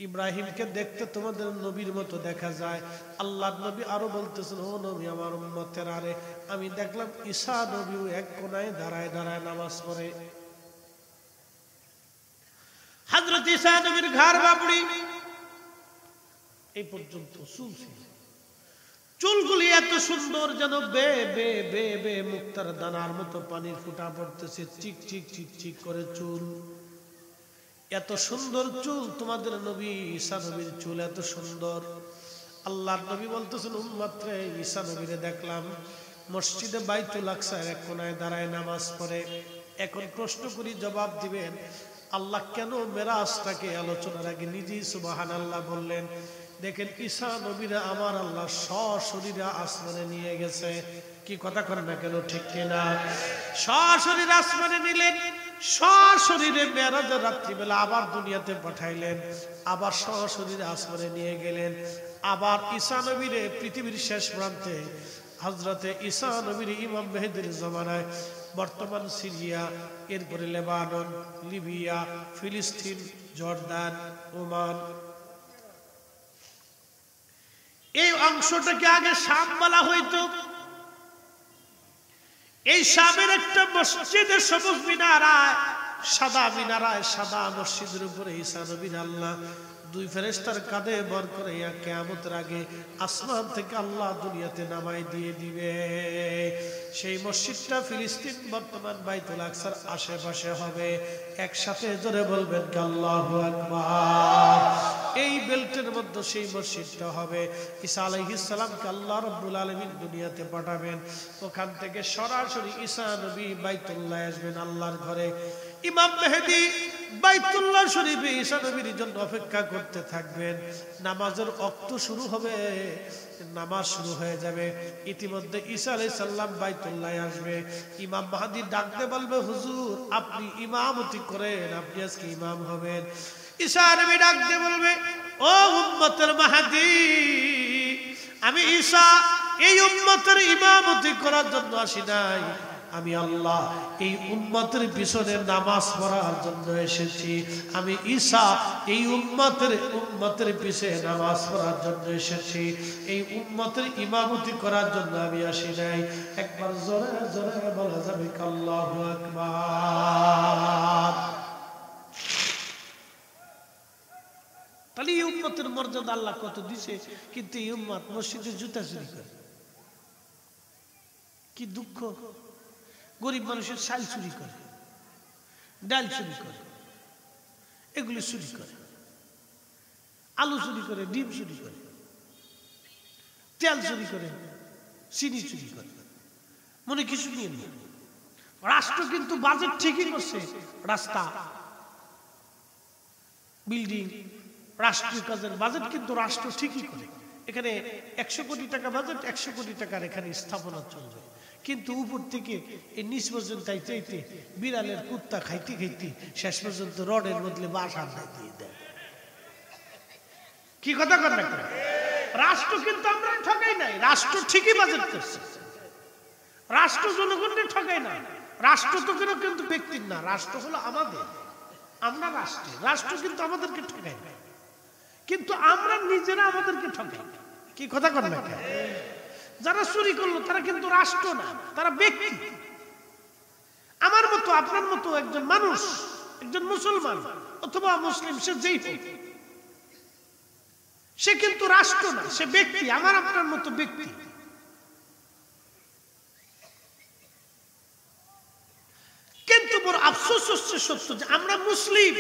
ইব্রাহিমকে দেখতে তোমাদের নবীর মতো দেখা যায়। আল্লাহর নবী আরো বলতেছেন, ও নবী আমার উম্মতের, আরে আমি দেখলাম ঈসা নবীও এক কোনায় দাঁড়ায় দাঁড়ায় নামাজ পড়ে। হযরত ঈসা নবীর ঘাড় বাবড়ি এই পর্যন্ত চুল ছিল। চুলগুলি এত সুন্দর যেন বে বে বে বে মুক্তার দানার মতো পানির ফুটা পড়তেছে, চিক চিক চিক চিক করে চুল। এত সুন্দর চুল তোমাদের নবী ঈসা নবীর চুল এত সুন্দর। আল্লাহর নবী বলতেছেন, উম্মত রে, ঈসা নবীরে দেখলাম মসজিদে বাইতুল আকসার এক কোনায় দাঁড়ায় নামাজ পড়ে। এখন প্রশ্ন করি, জবাব দিবেন। আল্লাহ কেন মেরাজটাকে আলোচনার আগে নিজেই সুবহানাল্লাহ বললেন? দেখেন, ঈসা নবীরা আমার আল্লাহ সশরীরে আসমানে নিয়ে গেছে। কি কথা করেন না কেন, ঠিক কিনা? সশরীরে আসমানে নিলেন, সশরীরে মেরাজের রাত্রিবেলা আবার দুনিয়াতে পাঠাইলেন, আবার সশরীরে আসমানে নিয়ে গেলেন। আবার ঈসা নবীরে পৃথিবীর শেষ প্রান্তে হযরতে ঈসা নবীর ইমাম মেহেদীর জমানায় বর্তমান সিরিয়া, এরপরে লেবানন, লিবিয়া, ফিলিস্তিন, জর্দান, ওমান, এই অংশটাকে আগে শাম বলা হইতো। এই শামের একটা মসজিদের সবুজ মিনারায়, সাদা মিনারায়, সাদা মসজিদের উপরে ঈসা নবীর আল্লাহ দুই ফেরেশতার কাঁধে ভর করে কিয়ামতের আগে আসমান থেকে আল্লাহ দুনিয়াতে নামাই দিয়ে দিবে। সেই মসজিদটা ফিলিস্তিন বর্তমান বাইতুল আকসার আশেপাশে হবে। একসাথে জোরে বলবেন আল্লাহু আকবার। এই বেল্টের মধ্যে সেই মসজিদটা হবে। ঈসা আলাইহিস সালামকে আল্লাহ রাব্বুল আলামিন দুনিয়াতে পাঠাবেন। ওখান থেকে সরাসরি ঈসা নবী বাইতুল্লাহ আসবেন, আল্লাহর ঘরে। ইমাম মেহেদী বাইতুল্লাহ শরীফে ঈসা নবীর জন্য অপেক্ষা করতে থাকবেন। নামাজের ওয়াক্ত শুরু হবে, নামাজ শুরু হয়ে যাবে। ইতিমধ্যে ঈসা আলাইহিস সালাম বাইতুল্লাহে আসবে। ইমাম মাহদী ডাকতে বলবে, হুজুর আপনি ইমামতি করেন, আপনি আজকে ইমাম হবেন। ঈসা নবী ডাকতে বলবে, ও উম্মতের মাহদী, আমি ঈসা এই উম্মতের ইমামতি করার জন্য আসি নাই, আমি আল্লাহ এই উম্মতের পিছনে নামাজ পড়ার জন্য এসেছি। আমি ঈসা এই উম্মতের পিছনে নামাজ পড়ার জন্য এসেছি, এই উম্মতের ইমামতি করার জন্য আমি আসি নাই। একবার জোরে জোরে বলা যাবে আল্লাহু আকবার। তাহলে এই উম্মতের মর্যাদা আল্লাহ কত দিছে, কিন্তু এই উম্মত মসজিদে জুতা চুরি করে। কি দুঃখ! গরিব মানুষের চাল চুরি করে, ডাল চুরি করে, এগুলি চুরি করে, আলু চুরি করে, ডিম চুরি করে, তেল চুরি করে, চিনি চুরি করে, মনে কিছু নিয়ে নেই। রাষ্ট্র কিন্তু বাজেট ঠিকই করছে, রাস্তা, বিল্ডিং, রাষ্ট্রীয় কাজের বাজেট কিন্তু রাষ্ট্র ঠিকই করে। এখানে 100 কোটি টাকা বাজেট, 100 কোটি টাকার এখানে স্থাপনা চলবে, কিন্তু উপর থেকে এই নিচ পর্যন্ত চাইতে বিড়ালের কুত্তা খাইতে খাইতে শেষ পর্যন্ত রডের বদলে বাস আড্ডায় দিয়ে দেয়। কি কথা কর না? রাষ্ট্র কিন্তু আমরা ঠকাই নাই, রাষ্ট্র ঠিকই বাজেট করছে, রাষ্ট্র জনগণের ঠকাই না। রাষ্ট্র তো কিন্তু ব্যক্তির না, রাষ্ট্র হলো আমাদের, আমরা রাষ্ট্র, রাষ্ট্র কিন্তু আমাদেরকে ঠকাই না, কিন্তু আমরা নিজেরা আমাদেরকে ঠকাই। কি কথা কর না? যারা চুরি করলো তারা কিন্তু রাষ্ট্র না, তারা ব্যক্তি। আমার মতো আপনার মতো একজন মানুষ, একজন মুসলমান অথবা মুসলিম, সে যেই হোক, সে কিন্তু রাষ্ট্র না, সে ব্যক্তি, আমার আপনার মতো ব্যক্তি। কিন্তু বড় আফসোস হচ্ছে সত্য যে আমরা মুসলিম,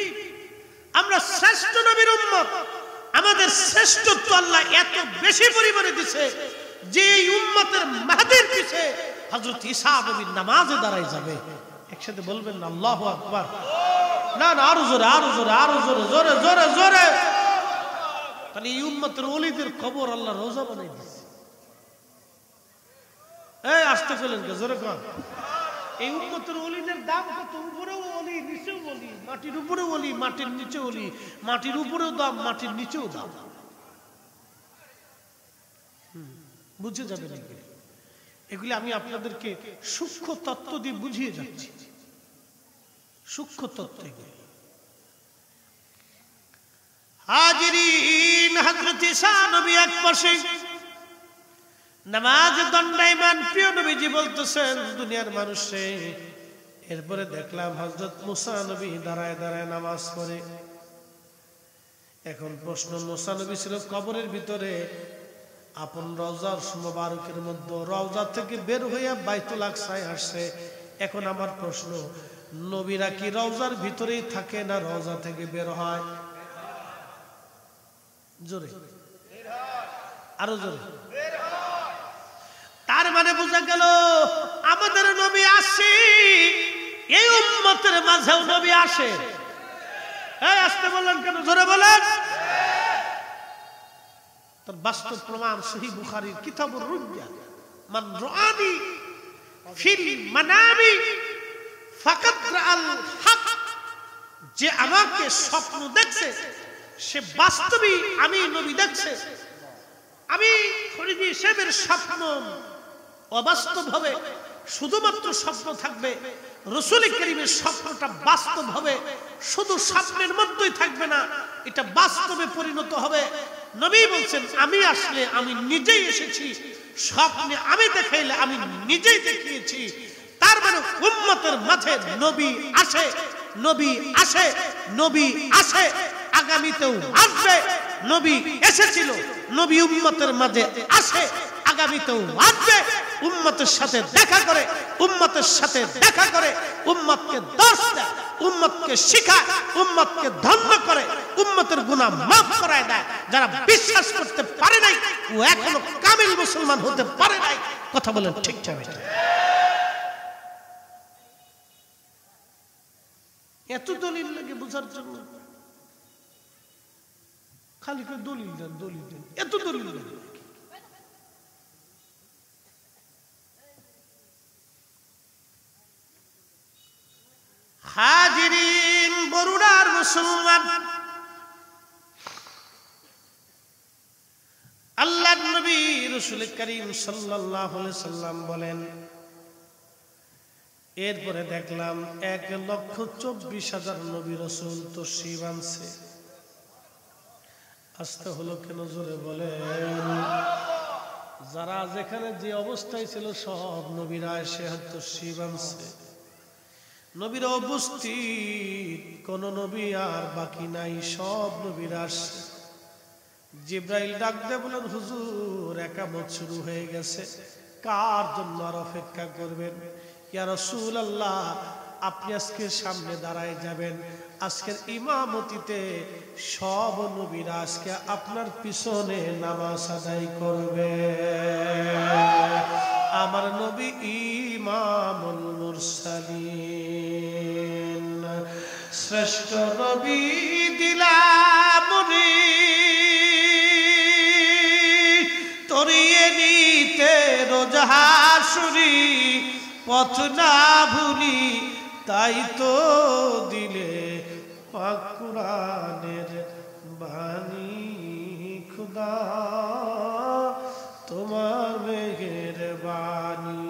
আমরা শ্রেষ্ঠ নবীর উম্মত, আমাদের শ্রেষ্ঠত্ব আল্লাহ এত বেশি পরিমাণে দিছে যে এই উম্মতের মাহদির পিছে হযরত ঈসা নবীর নামাজে দাঁড়ায় যাবে। একসাথে বলবেন না আল্লাহু আকবার? না না, আরো জোরে, আরো জোরে, আরো জোরে, জোরে জোরে জোরে। তাহলে এই উম্মতের ওলিদের কবর আল্লাহ রওজা বানাই দিয়েছে। এই আসতে ফেলেন কে? জোরে কর। এই উম্মতের ওলিদের দাম কত? উপরেও ওলি, নিচেও ওলি, মাটির উপরেও ওলি, মাটির নিচে ওলি, মাটির উপরেও দাম, মাটির নিচেও দাম। বুঝে যাবে নাকি? এগুলি আমি আপনাদেরকে সূক্ষ্ম তত্ত্ব দিয়ে বুঝিয়ে যাচ্ছি, সূক্ষ্ম তত্ত্ব এগুলি। হাজিরিন, হযরত ঈসা নবী এক পাশে নামাজ দণ্ডায়মান, প্রিয় নবীজি বলতেছেন দুনিয়ার মানুষে। এরপরে দেখলাম হযরত মুসা নবী দাঁড়ায় দাঁড়ায় নামাজ পড়ে। এখন প্রশ্ন, মুসা নবী ছিল কবরের ভিতরে, আপন রওজার মুবারকের মধ্যে, রওজা থেকে বের হইয়া বাইতুল আকসায় আসছে। এখন আমার প্রশ্ন, নবীরা কি রওজার ভিতরেই থাকে না রওজা থেকে বের হয়? জোরে, আরো জোরে। তার মানে বোঝা গেল আমাদের নবী আসে, এই উম্মতের মাঝেও নবী আসে। এই আসতে বললেন কেন? জোরে বলেন। তার বাস্তব প্রমাণ সহিহ বুখারীর কিতাবুর রুজ্জা, মান রাআনি ফিল মানামি ফাকাদ রাআল হক। যে আমাকে স্বপ্ন দেখছে সে বাস্তবে আমি নবী দেখছে। আমি ফরিদি সাহেবের স্বপ্ন অবাস্তব হবে, শুধুমাত্র স্বপ্ন থাকবে। রাসূল কারীমের স্বপ্নটা বাস্তব হবে, শুধু স্বপ্নের মধ্যেই থাকবে না, এটা বাস্তবে পরিণত হবে। নবী বলছেন, আমি আসলে আমি নিজেই এসেছি, স্বপ্নে আমি দেখাইলে আমি নিজেই দেখিয়েছি। তার মানে উম্মতের মাঝে নবী আসে, নবী আসে, নবী আসে, আগামীতেও আসবে। নবী এসেছিল, নবী উম্মতের মাঝে আসে, আগামীতেও আসবে। উম্মতের সাথে দেখা করে, উম্মতের সাথে দেখা করে, উম্মতকে দর্শ দেয়, উম্মতকে শিখায়, উম্মতকে ধন্য করে, উম্মতের গুনাহ মাফ করায় দেয়। যারা বিশ্বাস করতে পারে নাই ও এখনো কামিল মুসলমান হতে পারে নাই। কথা বলেন ঠিক ঠিক? এত দলিল লাগে বোঝার জন্য? খালি করে দলিল দেন, দলিল দেন, এত দলিল লাগে। হাজিরিন, বরুড়ার মুসলমান, আল্লাহর নবী রাসূল করিম সাল্লাল্লাহু আলাইহি সাল্লাম বলেন, এরপরে দেখলাম 1,24,000 নবী রাসূল তশরীফ আনছে। আসতে হলো কেন জোরে বলেন? যারা যেখানে যে অবস্থায় ছিল সব নবীরা এসে তশরীফ আনছে। নবীরা উপস্থিত, কোন নবী আর বাকি নাই, সব নবীরা আসছে। জিব্রাইল ডাক দিয়ে বলেন, হুজুর একামত শুরু হয়ে গেছে, কার জন্য আর অপেক্ষা করবেন? ইয়া রাসূলুল্লাহ, আপনি আজকে সামনে দাঁড়ায় যাবেন, আজকের ইমামতিতে সব নবীরা আজকে আপনার পিছনে নামাজ আদায় করবে। আমার নবী ইমামুল মুরসালিন, শ্রেষ্ঠ নবী দিলামনি, তরিয়ে নিতে রোজ হাসুরি, পথ না ভুলি, তাই তো দিলে পাক কুরআনের বাণী। খুদা তোমার মেহেরবানি,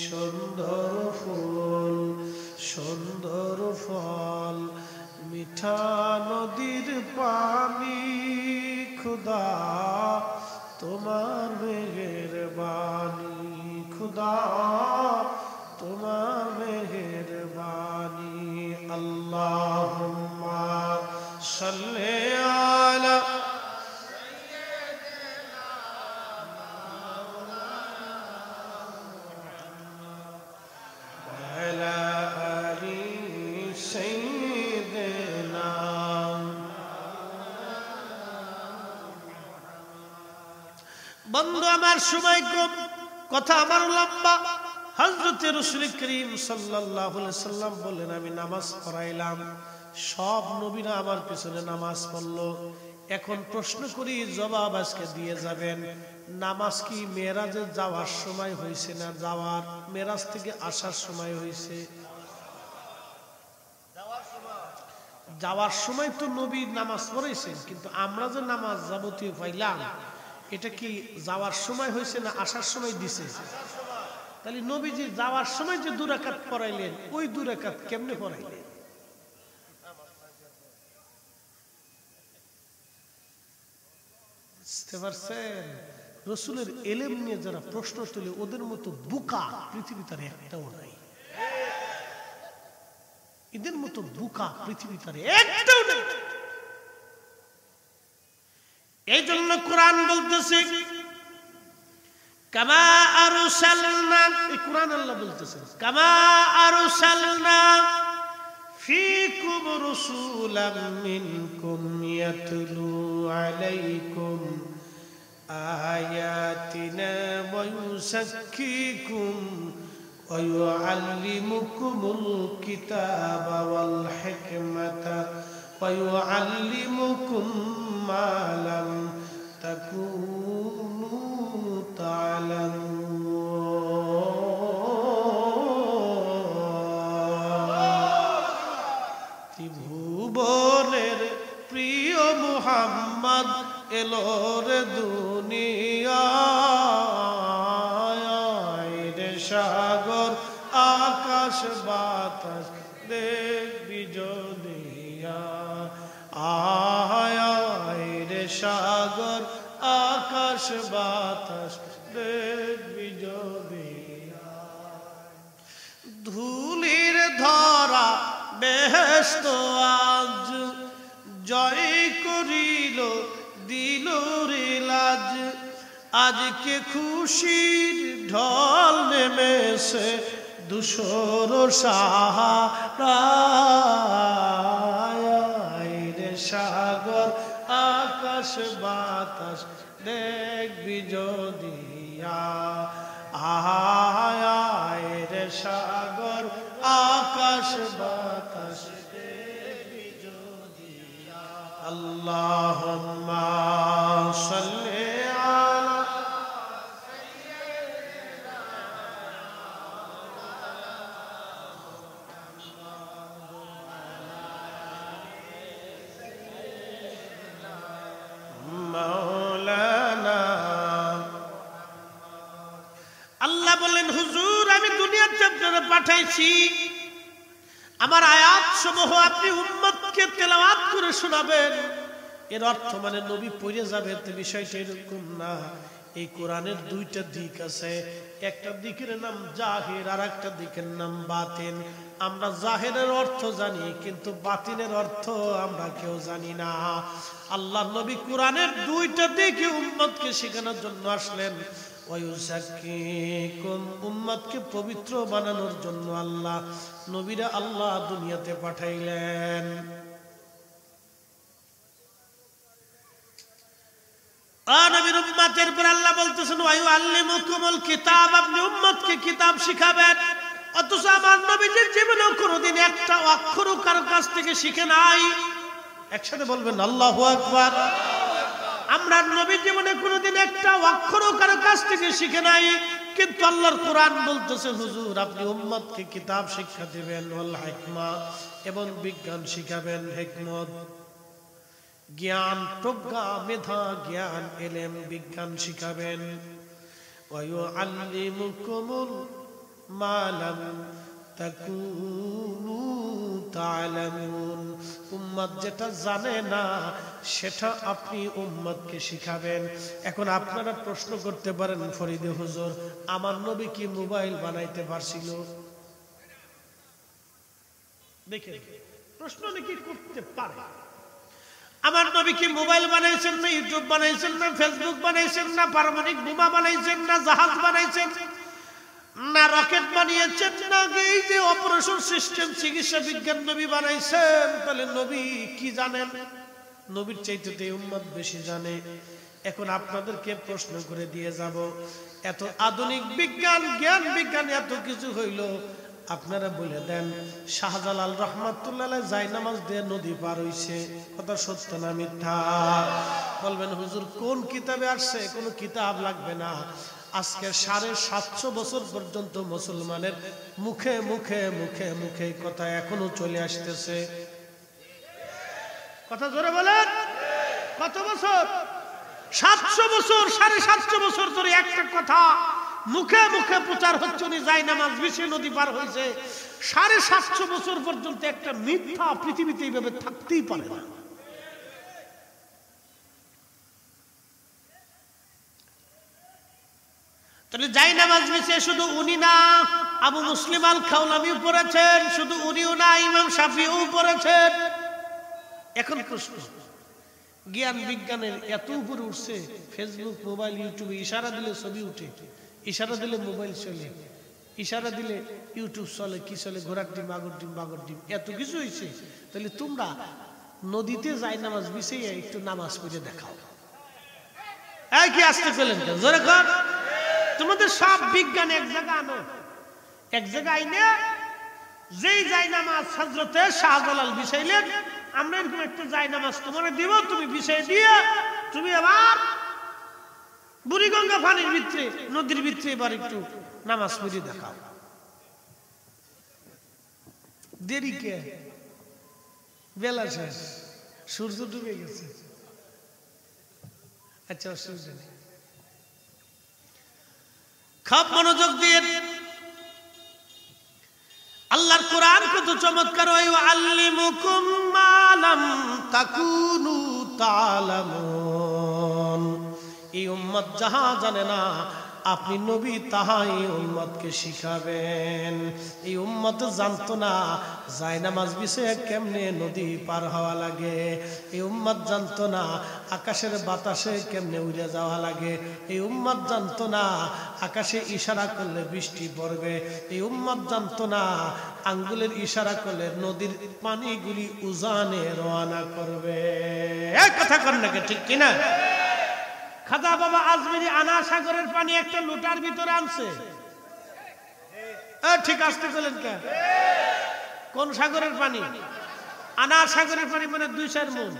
সুন্দর ফুল সুন্দর ফল, মিঠা নদীর পানি, খুদা তোমার মেহেরবানি, খুদা তোমার মেহেরবানি। আল্লাহুম্মা সাল্লি আলা বন্ধু আমার, সময় কম, কথা আমার লম্বা। হযরত রাসূল করিম সাল্লাল্লাহু আলাইহি সাল্লাম বললেন, আমি নামাজ পড়াইলাম, সব নবীরা আমার পিছনে নামাজ পড়লো। এখন প্রশ্ন করি, জবাব আজকে দিয়ে যাবেন। নামাজ কি মেরাজে যাওয়ার সময় হয়েছে না যাওয়ার মেরাজ থেকে আসার সময় হয়েছে? যাওয়ার সময় তো নবী নামাজ পড়াইছেন, কিন্তু আমরা যে নামাজ যাবতীয় পাইলাম, এটা কি যাওয়ার সময় হয়েছে না আসার সময় দিছে? তাহলে নবীজি যাওয়ার সময় যে 2 রাকাত পড়াইলেন, ওই 2 রাকাত কেমনে পড়াইলেন? বুঝতে পারছেন? রাসূলের ইলম নিয়ে যারা প্রশ্ন তোলে, ওদের মতো বোকা পৃথিবীতে আর একটাও নাই। এদের মতো বোকা পৃথিবীতে আর একটাও নাই। এই জন্য কোরআন বলতেছে, কামা আরসালনা, এই কোরআন আল্লাহ বলতেছেন, কামা আরসালনা ফীকুম রাসূলাম মিনকুম ইয়াতলু আলাইকুম আয়াতিনা ওয়া ইউযাক্কিকুম ওয়া ইউআল্লিমুকুমুল কিতাবা ওয়াল হিকমাতা ওয়া ইউআল্লিমুকুম মা লাম তাকুনু তা'লামুন। ত্রিভুবনের প্রিয় মুহাম্মদ এলোর দুনিয়ায়, রে সাগর আকাশ বাতাস দেখবি যদিয়া, আয় রে সাগর আকাশ বাতাস দেখবি যদিয়া। ধুলির ধরা বেহেশত আজ জয় করিল দিল রে লাজ, আজকে খুশির ঢল নেমেছে দুশোর সাহারায়, রে সাগর আকাশ বাতাস দেখবি যদিয়া, আয় রে সাগর আকাশ বাতাস আল্লাহুম্মা সাল্লি আলা মাওলানা। আল্লাহ বলেন, হুজুর আমি দুনিয়াতে আপনারে পাঠাইছি, আমার আয়াত সমূহ আপনি উম্মতকে তেলাওয়াত করে শোনাবেন। এর অর্থ মানে নবী পড়ে যাবে, তো বিষয়টা এরকম না। এই কোরআনের দুইটা দিক আছে, একটা দিকের নাম জাহির আর একটা দিকের নাম বাতিন। আমরা জাহিরের অর্থ জানি, কিন্তু বাতিনের অর্থ আমরা কেউ জানি না। আল্লাহ নবী কোরআনের দুইটা দিকে উম্মতকে শেখানোর জন্য আসলেন। ওয়ায়ুযাক্কিকুম, উম্মতকে পবিত্র বানানোর জন্য আল্লাহ নবীরা আল্লাহ দুনিয়াতে পাঠাইলেন। নবীর উম্মতের পর আল্লাহ বলতেছেন ওয়ায়ুআল্লিমুকুমুল কিতাব, আপনি উম্মতকে কিতাব শিখাবেন। অথচ আমার নবীজির জীবনেও কোনোদিন একটা অক্ষরও কারো কাছ থেকে শিখে নাই। একসাথে বলবেন আল্লাহু আকবার। আমরা নবীর জীবনে কোনোদিন একটা অক্ষরও কারো কাছ থেকে শিখে নাই, কিন্তু আল্লাহর কোরআন বলতেছে হুজুর আপনি উম্মতকে কিতাব শিক্ষা দিবেন, ওয়াল হিকমা, এবং বিজ্ঞান শিখাবেন, হিকমত জ্ঞান, প্রজ্ঞা, মেধা, জ্ঞান, ইলম, বিজ্ঞান শিখাবেন। ওয়ায়ুআল্লিমুকুমুল মা লাম তাকুনু তা'লামুন, উম্মত যেটা জানে না সেটা আপনি উম্মতকে শিখাবেন। এখন আপনারা প্রশ্ন করতে পারেন, ফরিদে হুজুর আমার নবী কি মোবাইল বানাইতে পারছিল? দেখেন, প্রশ্ন নাকি করতে পারে। আমার নবী কি মোবাইল বানাইছেন না, ইউটিউব বানাইছেন না, ফেসবুক বানাইছেন না, পারমাণবিক বোমা বানাইছেন না, জাহাজ বানাইছেন না, রকেট বানিয়েছেন না, এই যে অপারেশন সিস্টেম, চিকিৎসা বিজ্ঞান নবী বানাইছেন? তাহলে নবী কি জানেন? নবীর চাইতে উম্মত বেশি জানে। এখন আপনাদেরকে প্রশ্ন করে দিয়ে যাব, এত আধুনিক বিজ্ঞান, জ্ঞান বিজ্ঞান এত কিছু হইল, আপনারা বলে দেন শাহজালাল রহমাতুল্লাহ আলাইহি জায়নামাজ দিয়ে নদী পার হইছে, কথা সত্য না মিথ্যা? বলবেন হুজুর কোন কিতাবে আসছে? কোনো কিতাব লাগবে না। আজকে 750 বছর পর্যন্ত মুসলমানের মুখে মুখে মুখে মুখে কথা এখনো চলে আসতেছে। কথা জোরে বলেন, কত বছর? 700 বছর, 750 বছর ধরে একটা কথা মুখে মুখে প্রচার হচ্ছে, উনি জায়নামাজ বিছিয়ে নদী পার হয়েছে। 750 বছর পর্যন্ত একটা মিথ্যা পৃথিবীতে এইভাবে থাকতেই পারে না। তাহলে জায়নামাজ বিছিয়ে শুধু উনি না, আবু মুসলিম আল খাওলামিও পড়েছেন, শুধু উনিও না, ইমাম শাফিও পড়েছেন। এখন প্রশ্ন, জ্ঞান বিজ্ঞানের এত উপরে উঠছে, ফেসবুক, মোবাইল, ইউটিউবে ইশারা দিলে ছবি উঠে, ইশারা দিলে মোবাইল চলে, ইশারা দিলে ইউটিউব চলে, কি চলে, ঘোড়ার ডিম, আগর ডিম, বাগর ডিম, এত কিছু হয়েছে। তাহলে তোমরা নদীতে যাই নামাজ বিছিয়ে একটু নামাজ পড়ে দেখাও। এই কি আসতে পেলেন? জোরে কর। তোমাদের সব বিজ্ঞান এক জায়গা আনো, এক জায়গায় আইনে যেই যাই নামাজ হযরতে শাহজালাল বিছাইলেন, আমরা এরকম একটা যাই নামাজ তোমার দিব, তুমি বিছাই দিয়ে তুমি আবার বুড়িগঙ্গা পানির ভিতরে, নদীর ভিতরে এবার একটু নামাজ পড়ে দেখাও। দেরি কে? বেলা শেষ, সূর্য ডুবে গেছে। আচ্ছা অসুবিধা নেই, খুব মনোযোগ দিয়ে আল্লাহর কোরআন কত চমৎকার। ওয়ায়ুআল্লিমুকুম মা লাম তাকুনু তা'লামুন, এই উম্মত যাহা জানে না আপনি নবী তাহাই উম্মতকে শিখাবেন। এই উম্মত জানতো না জায়নামাজ বিছিয়ে কেমনে নদী পার হওয়া লাগে, এই উম্মত জানতো না আকাশের বাতাসে কেমনে উড়ে যাওয়া লাগে, এই উম্মত জানতো না আকাশে ইশারা করলে বৃষ্টি পড়বে, এই উম্মত জানতো না আঙ্গুলের ইশারা করলে নদীর পানিগুলি উজানে রওনা করবে। এই কথা কর নাকি, ঠিক কিনা? খাজা বাবা আজমিরি আনা সাগরের পানি একটা লোটার ভিতরে আনছে। ঠিক আসতে বলেন কে? কোন সাগরের পানি? আনা সাগরের পানি মানে 2-4 মণ।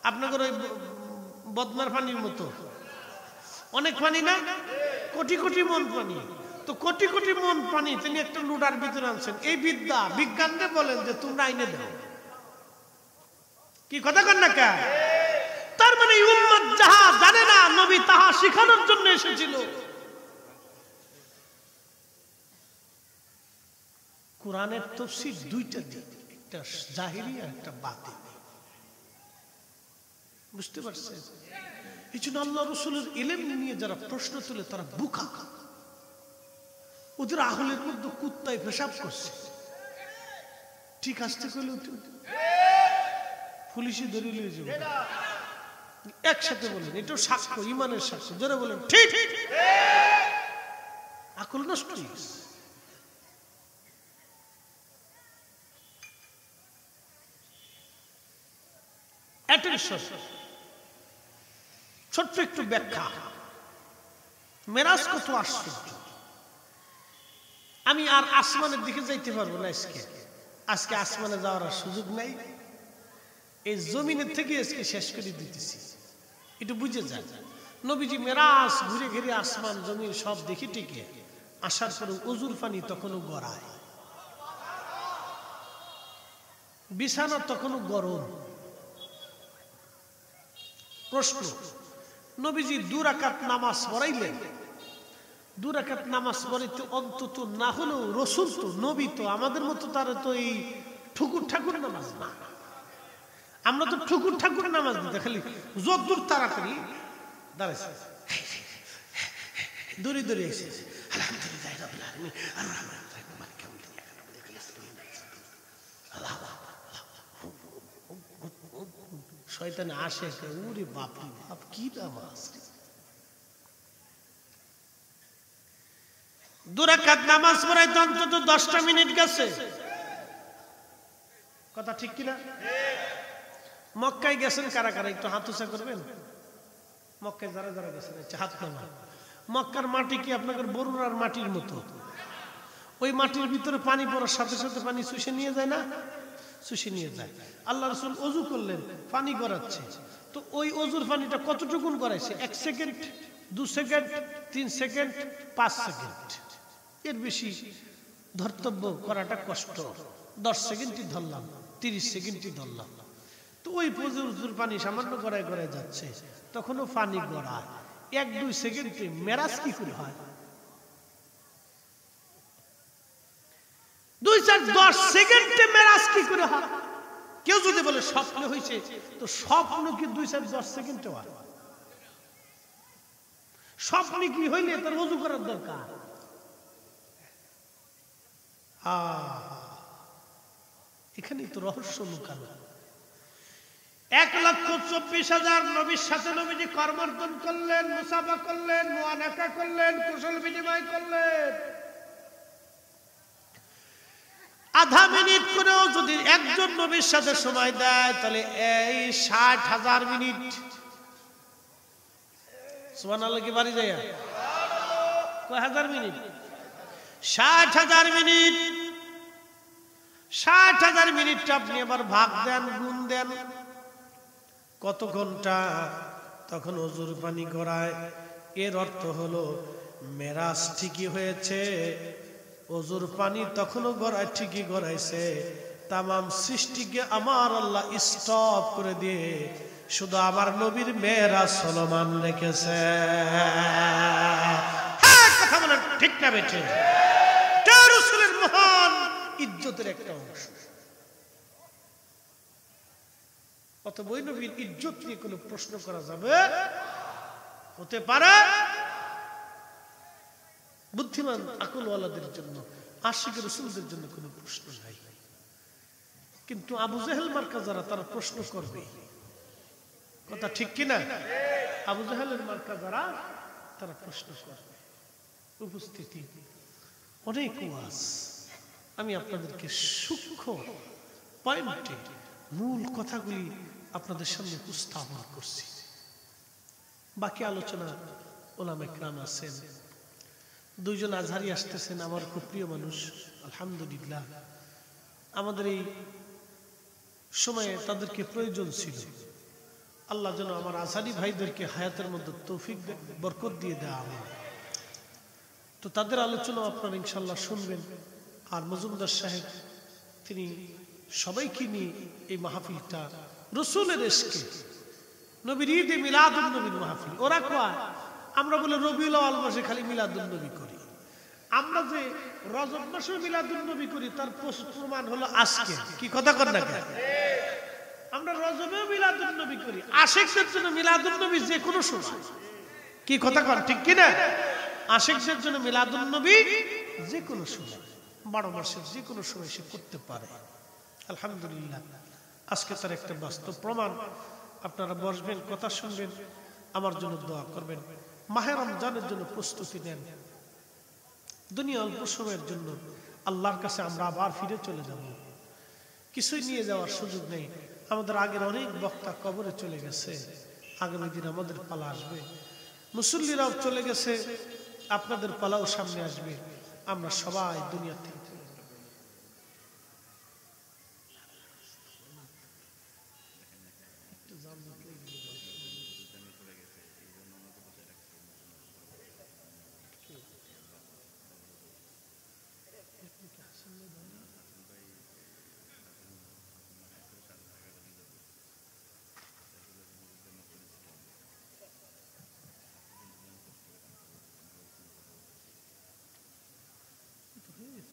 আপনাদের ওই বদনার পানির মতো অনেক পানি না, কোটি কোটি মন পানি। তো কোটি কোটি মন পানি তিনি একটা লুডার ভিতরে আনছেন। এই বিদ্যা বিজ্ঞানকে বলেন যে তোমরা আইনে দাও, কি কথা কন না কে? তার মানে উম্মত যাহা জানে না নবী তাহা শিখানোর জন্য এসেছিল। কোরআনের তাফসীর দুইটা দিক, একটা জাহিরি আর একটা বাতিন। বুঝতে পারছেন? এই জন্য আল্লাহ রসুলের ইলম নিয়ে যারা প্রশ্ন তুলে তারা বুকা, ওদের আহলের মধ্যে কুত্তায় পেশাব করছে, ঠিক আসতে করলে পুলিশে ধরে নিয়ে যাবে। একসাথে বলেন, এটাও সাক্ষ্য, ইমানের সাক্ষ্য। জোরে বলেন ঠিক। আকল নষ্ট হয়ে গেছে। ছোট্ট একটু ব্যাখ্যা। মেরাজ কত আশ্চর্য। আমি আর আসমানের দিকে যাইতে পারবো না আজকে আসমানে যাওয়ার সুযোগ নাই। এই জমিনের থেকে আজকে শেষ করে দিতেছি, একটু বুঝে যায়। নবীজি মেরাজ ঘুরে ঘিরে আসমান জমিন সব দেখি টিকে আসার পরে অজুর পানি তখনও গড়ায়, বিছানা তখনও গরম। প্রশ্ন, নবীজি 2 রাকাত নামাজ পড়াইলেন। 2 রাকাত নামাজ পড়াইতে অন্তত না হলেও রসুল তো নবী তো আমাদের মতো, তার তো এই ঠুকুর ঠাকুর নামাজ না। আমরা তো ঠুকুর ঠাকুর নামাজ দিতে খালি যদ্দূর তাড়াতাড়ি দাঁড়াইছে, দূরে দূরে এসে আলহামদুলিল্লাহ রাব্বিল আলামিন আর রহমানির রহিম মালিক ইয়াউমিদ্দিন শয়তান আসে, ওরে বাপ রে বাপ, কি নামাজ! 2 রাকাত নামাজ পড়াইতে অন্তত 10টা মিনিট গেছে। কথা ঠিক কিনা? মক্কায় গেছেন কারা কারা একটু হাত উঁচা করবেন? মক্কায় যারা যারা গেছেন হাত নামান। মক্কার মাটি কি আপনাদের বরুড়ার মাটির মতো? ওই মাটির ভিতরে পানি পড়ার সাথে সাথে পানি চুষে নিয়ে যায় না? চুষে নিয়ে যায়। আল্লাহ রাসূল ওযু করলেন, পানি গড়াচ্ছে। তো ওই ওযুর পানিটা কতটুকুন গড়াইছে? 1 সেকেন্ড, 2 সেকেন্ড, 3 সেকেন্ড, 5 সেকেন্ড। এর বেশি ধর্তব্য করাটা কষ্ট। 10 সেকেন্ডই ধরলাম, 30 সেকেন্ডই ধরলাম। তো ওই ওযুর পানি সামান্য গড়ায় গড়ায় যাচ্ছে, তখনও পানি গড়ায়। 1-2 সেকেন্ডে মেরাজ কি করে হয়? 2-4-10 সেকেন্ডে মেরাজ কি করে হয়? কেউ যদি বলে স্বপ্ন হয়েছে, তো স্বপ্ন কি 2-4-10 সেকেন্ডে হয়? স্বপ্ন কি হইলে তার ওযু করার দরকার। এখানেই তো রহস্য লুকানো। 1,24,000 নবীর সাথে নবীজি কর্মর্দন করলেন, মুসাফা করলেন, মুআনাকা করলেন, কুশল বিনিময় করলেন। আধা মিনিট করেও যদি একজন নবীর সাথে সময় দেয়, তাহলে এই 60,000 মিনিট। সুবহানাল্লাহ কি বাড়ি যায়? কয় হাজার মিনিট? 60,000 মিনিট। 60,000 মিনিটটা আপনি আবার ভাগ দেন, গুণ দেন, কত ঘন্টা? তখন ওযুর পানি গড়ায়। এর অর্থ হলো মেরাজ ঠিকই হয়েছে, ওযুর পানি তখনও গড়ায়, ঠিকই গড়াইছে। তামাম সৃষ্টিকে আমার আল্লাহ স্টপ করে দিয়ে শুধু আমার নবীর মেরাজ চলমান রেখেছে। হ্যাঁ, কথা বলেন ঠিক না বেঠে? রাসূলের মহান ইজ্জতের একটা অংশ। অতএব ওই নবীর ইজ্জত নিয়ে কোনো প্রশ্ন করা যাবে হতে পারে বুদ্ধিমান আকলওয়ালাদের জন্য, আশিক রাসূলদের জন্য কোনো প্রশ্ন নাই। কিন্তু আবু জেহেল মার্কা যারা, তারা প্রশ্ন করবে। কথা ঠিক কিনা? আবু জেহেলের মার্কা যারা, তারা প্রশ্ন করবে। উপস্থিতি অনেক ওয়াজ আমি আপনাদেরকে সূক্ষ্ম পয়েন্টে মূল কথাগুলি আপনাদের সামনে উপস্থাপন করছি। বাকি আলোচনা ওলামা ইকরাম আছেন। 2 জন আজহারি আসতেছেন, আমার খুব প্রিয় মানুষ, আলহামদুলিল্লাহ। আমাদের এই সময়ে তাদেরকে প্রয়োজন ছিল। আল্লাহ যেন আমার আসারি ভাইদেরকে হায়াতের মধ্যে তৌফিক বরকত দিয়ে দেয়। আমি তো তাদের আলোচনা আপনারা ইনশাল্লাহ শুনবেন। আর মজুমদার সাহেব তিনি সবাইকে নিয়ে এই মাহফিলটা রসুলের এসকে নবীর ঈদে মিলাদুন নবীর মাহফিল। ওরা কয় আমরা বলে রবিউল আউয়াল মাসে খালি মিলাদুন নবী করি, আমরা যে রজব মাসে মিলাদুন নবী করি তার প্রমাণ হলো আজকে। কি কথা কর না কেন? আমরা রজবেও মিলাদুন নবী করি, আশিকদের জন্য মিলাদুন নবী যে কোনো সময়। কি কথা কর ঠিক কি না? আশিকদের জন্য মিলাদুন নবী যে কোনো সময়, 12 মাসের যে কোনো সময় সে করতে পারে। আলহামদুলিল্লাহ আজকে তার একটা বাস্তব প্রমাণ। আপনারা বসবেন, কথা শুনবেন, আমার জন্য দোয়া করবেন। মাহে রমজানের জন্য প্রস্তুতি নেন। দুনিয়া অল্প সময়ের জন্য, আল্লাহর কাছে আমরা আবার ফিরে চলে যাব। কিছুই নিয়ে যাওয়ার সুযোগ নেই। আমাদের আগের অনেক বক্তা কবরে চলে গেছে, আগামী দিন আমাদের পালা আসবে। মুসল্লিরাও চলে গেছে, আপনাদের পালাও সামনে আসবে। আমরা সবাই দুনিয়া থেকে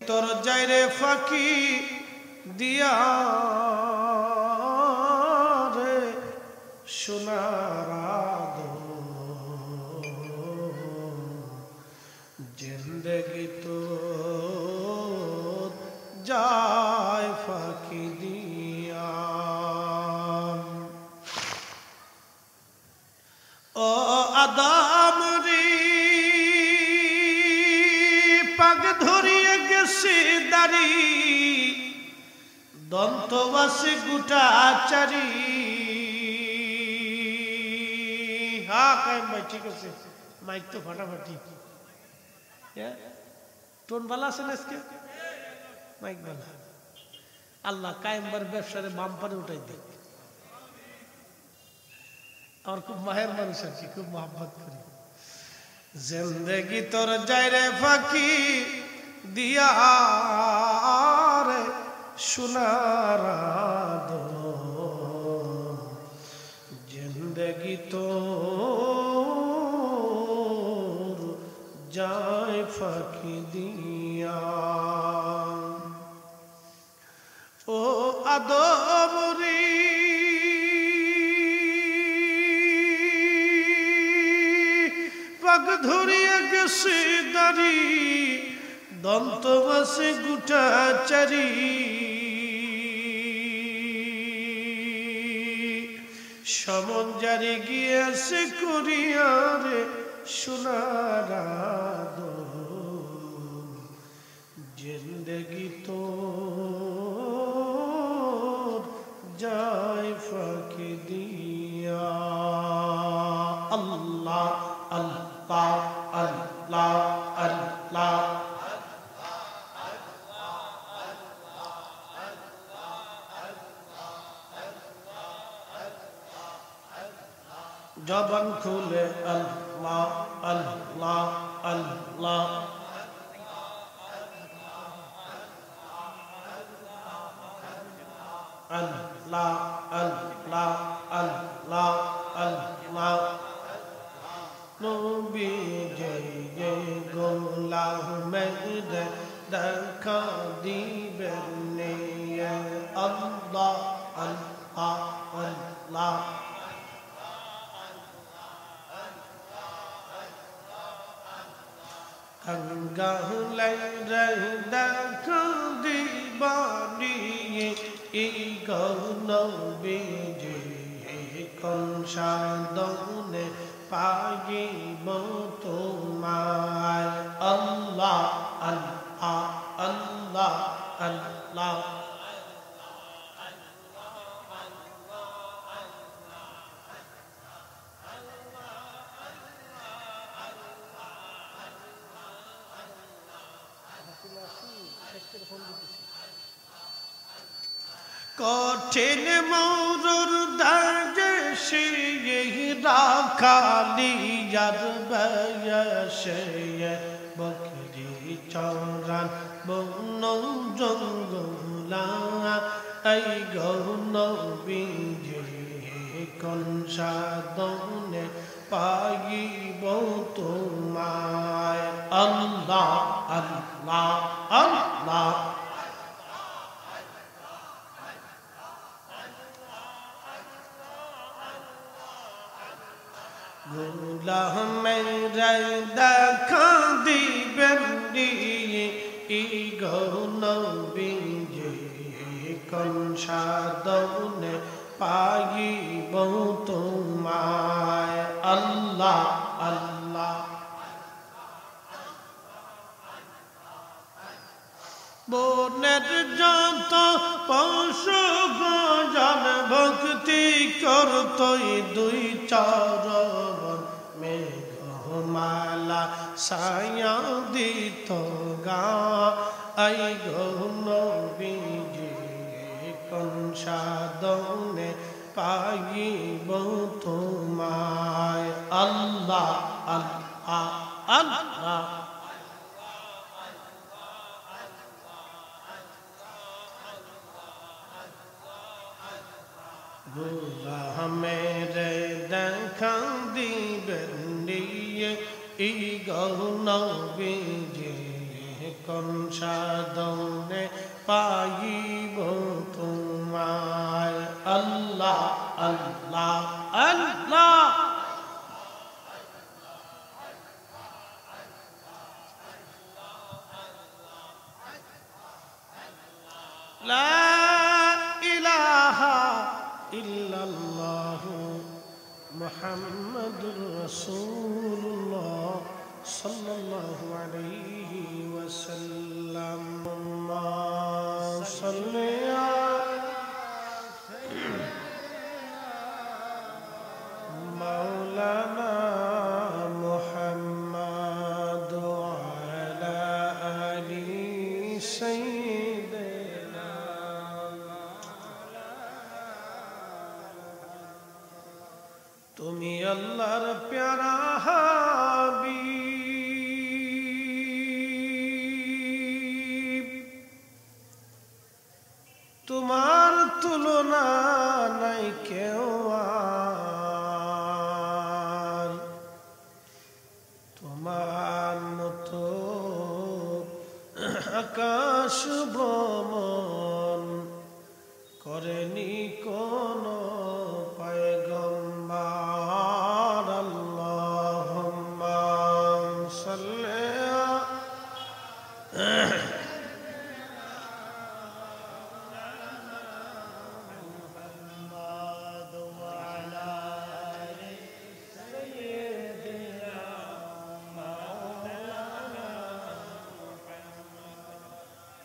তোর যাইরে ফাঁকি দিয়া রে সোনার জিন্দগি তো যায় ফাঁকি দিয়া। ও আদম রে পাগ ধরিয়ে গেছে দাড়ি, দন্তবাসে গোটা চারি। হ্যাঁ কায়েম ভাই ঠিক আছে, মাইক তো ফাটাফাটি। টোন ভালো আছে না আজকে? মাইক ভালো। আল্লাহ কায়েমবার ব্যবসারে বাম্পারে উঠাই দিক। আমার খুব মায়ের মানুষ আর কি, খুব মহব্বত করি। জিন্দগি তোর যাইরে ফাঁকি দিয়া রে সোনার জিন্দগি তোর যায় ফাঁকি দিয়া। ও আদম রে পাগ ধরিয়া গেছে দাড়ি, দন্তবাসে গোটা চারি। সমন জারি গিয়াছে করিয়ারে সোনার জিন্দগি তোর যায় ফাঁকি দিয়া। আল্লাহ আল্লাহ আল্লাহ আল্লাহ জবান খুলে আল্লাহ আল্লাহ আল্লাহ আল্লাহ আল্লাহ আল্লাহ আল্লাহ। নবী জয় গোলামের দেখা দিবেন আল্লাহ আল্লাহ আল্লাহ। গহলে দেখা দিবানি এই গৌনবী কোন সাধনে পাইব তোমায়। আল্লাহ আল্লাহ আল্লাহ আল্লাহ। কঠিন মরুর দাগে সে রাখালিয়ার বয়সে বকরি চরান বন জঙ্গলা এই গৌন বিজে কোন সাধনে পাইব তোমায় আল্লাহ আল্লাহ আল্লাহ গোলামের দেখা দিবেন এই গৌন বিজে কোন সাধনে পাইব তোমায় আল্লাহ আল্লাহ বনের যত পশু গজন ভক্তি করতই দুই চরণ মেঘমালা ছায়া দিত গা আই গৌন বিজে কোন সাধনে পাইব তোমায় আল্লাহ আল্লাহ আল্লাহ গোলামের দেখা দিবেন এই গৌন বিজে কোন সাধনে পাইব তোমায় আল্লাহ আল্লাহ আল্লাহ লা ইলাহা ইল্লাল্লাহু মুহাম্মাদুর রাসূলুল্লাহ সাল্লাল্লাহু আলাইহি ওয়াসাল্লাম সাল্লি মাওলানা মুহাম্মাদ ওয়া আলা আলি সাইয়্যিদিনা তুমি আল্লাহর প্যারা হাবিব তোমার তুলনা নাই কেউ আর তোমার মতো আকাশ ভ্রমণ করেনি কোন পয়গম্বর আল্লাহুম্মা সাল্লি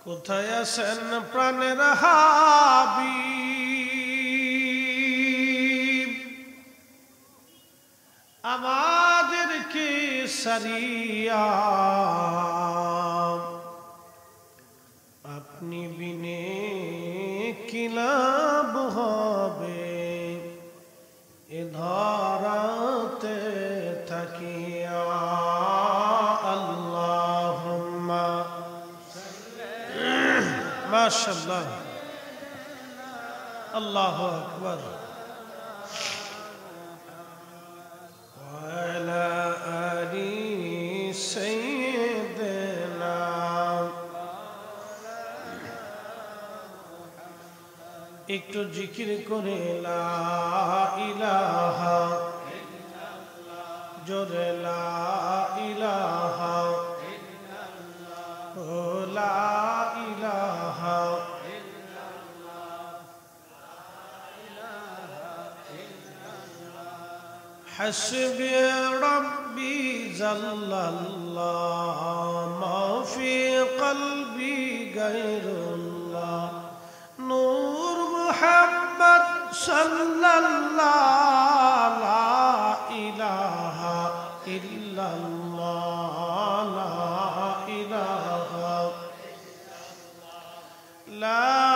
কোথায় আছেন প্রাণের হাবিব আমাদেরকে সারিয়া আপনি বিনে কি লাভ হবে এ ধরাতে থাকিয়া আল্লাহুম্মা মাশাআল্লাহ আল্লাহু আকবার ওয়া আলা আলি সাইয়্যিদিনা একটু জিকির করে লা ইলাহা জোরে লা ইলাহা ও লা ইলাহা حسبي ربي جل الله ما في قلبي غير الله نور محمد صلى الله لا إله إلا الله لا إله لا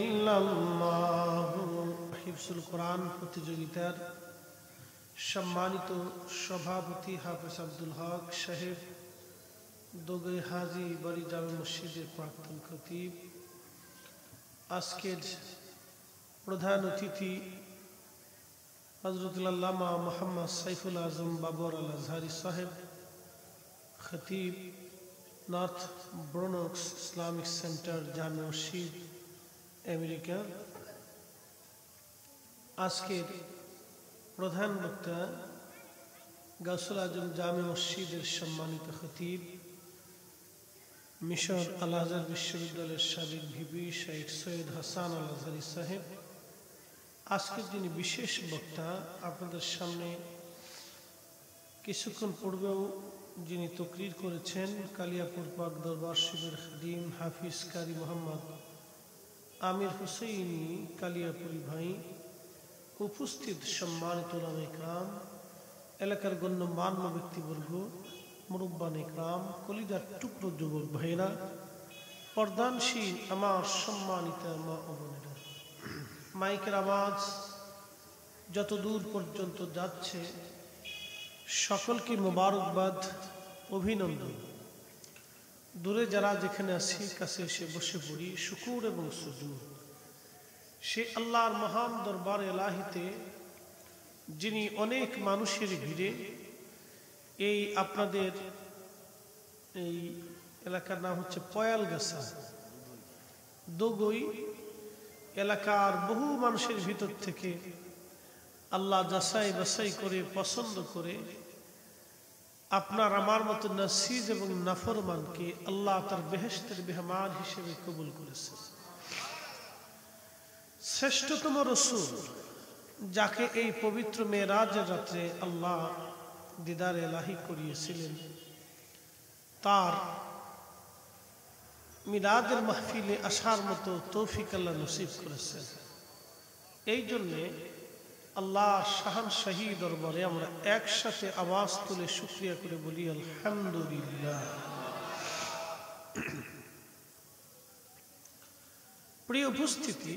ইল্লাল্লাহ হিফজুল কোরআন প্রতিযোগিতার সম্মানিত সভাপতি হাফেজ আব্দুল হক সাহেব, দোগই হাজি বাড়ি জামে মসজিদের প্রাক্তন খতিব, আজকের প্রধান অতিথি হযরতুল আল্লামা মুহাম্মদ সাইফুল আজম বাবর আল আজহারি সাহেব, খতিব নর্থ ব্রোনক্স ইসলামিক সেন্টার জামে মসজিদ আমেরিকা। আজকের প্রধান বক্তা গাউসুল আজম জামে মসজিদের সম্মানিত খতিব, মিশর আল আজহার বিশ্ববিদ্যালয়ের সাবেক ভিপি শেখ সৈয়দ হাসান আল আজহারি সাহেব। আজকের যিনি বিশেষ বক্তা, আপনাদের সামনে কিছুক্ষণ পূর্বেও যিনি তকরির করেছেন, কালিয়াপুর পাক দরবার শিবের খাদিম হাফিজ কারি মোহাম্মদ আমির হুসেইনি কালিয়াপুরি ভাই, উপস্থিত সম্মানিত উলামায়ে কেরাম, এলাকার গণ্যমান্য ব্যক্তিবর্গ, মুরব্বান ইকরাম, কলিজার টুকরো যুবক ভাইরা, পর্দানশীল আমার সম্মানিত মা ও বোনেরা, মাইকের আওয়াজ যত দূর পর্যন্ত যাচ্ছে সকলকে মোবারকবাদ, অভিনন্দন। দূরে যারা যেখানে আছি, কাছে এসে বসে পড়ি শুকুর এবং সুজুদ সে আল্লাহর মহান দরবার এলাহিতে, যিনি অনেক মানুষের ভিড়ে এই আপনাদের এই এলাকার নাম হচ্ছে পয়ালগাছা, দোগই এলাকার বহু মানুষের ভিতর থেকে আল্লাহ যাচাই বাছাই করে পছন্দ করে আপনার আমার মতো নাসিজ এবং নাফরমানকে আল্লাহ তার বেহেশতের মেহমান হিসেবে কবুল করেছেন। শ্রেষ্ঠতম রসূল, যাকে এই পবিত্র মেরাজের রাত্রে আল্লাহ দিদার এলাহি করিয়েছিলেন, তার মিলাদের মাহফিলে আসার মতো তৌফিক আল্লাহ নসিব করেছেন। এই জন্যে আল্লাহ শাহানশাহী দরবারে আমরা একসাথে আওয়াজ তুলে শুকরিয়া করে বলি আলহামদুলিল্লাহ। প্রিয় উপস্থিতি,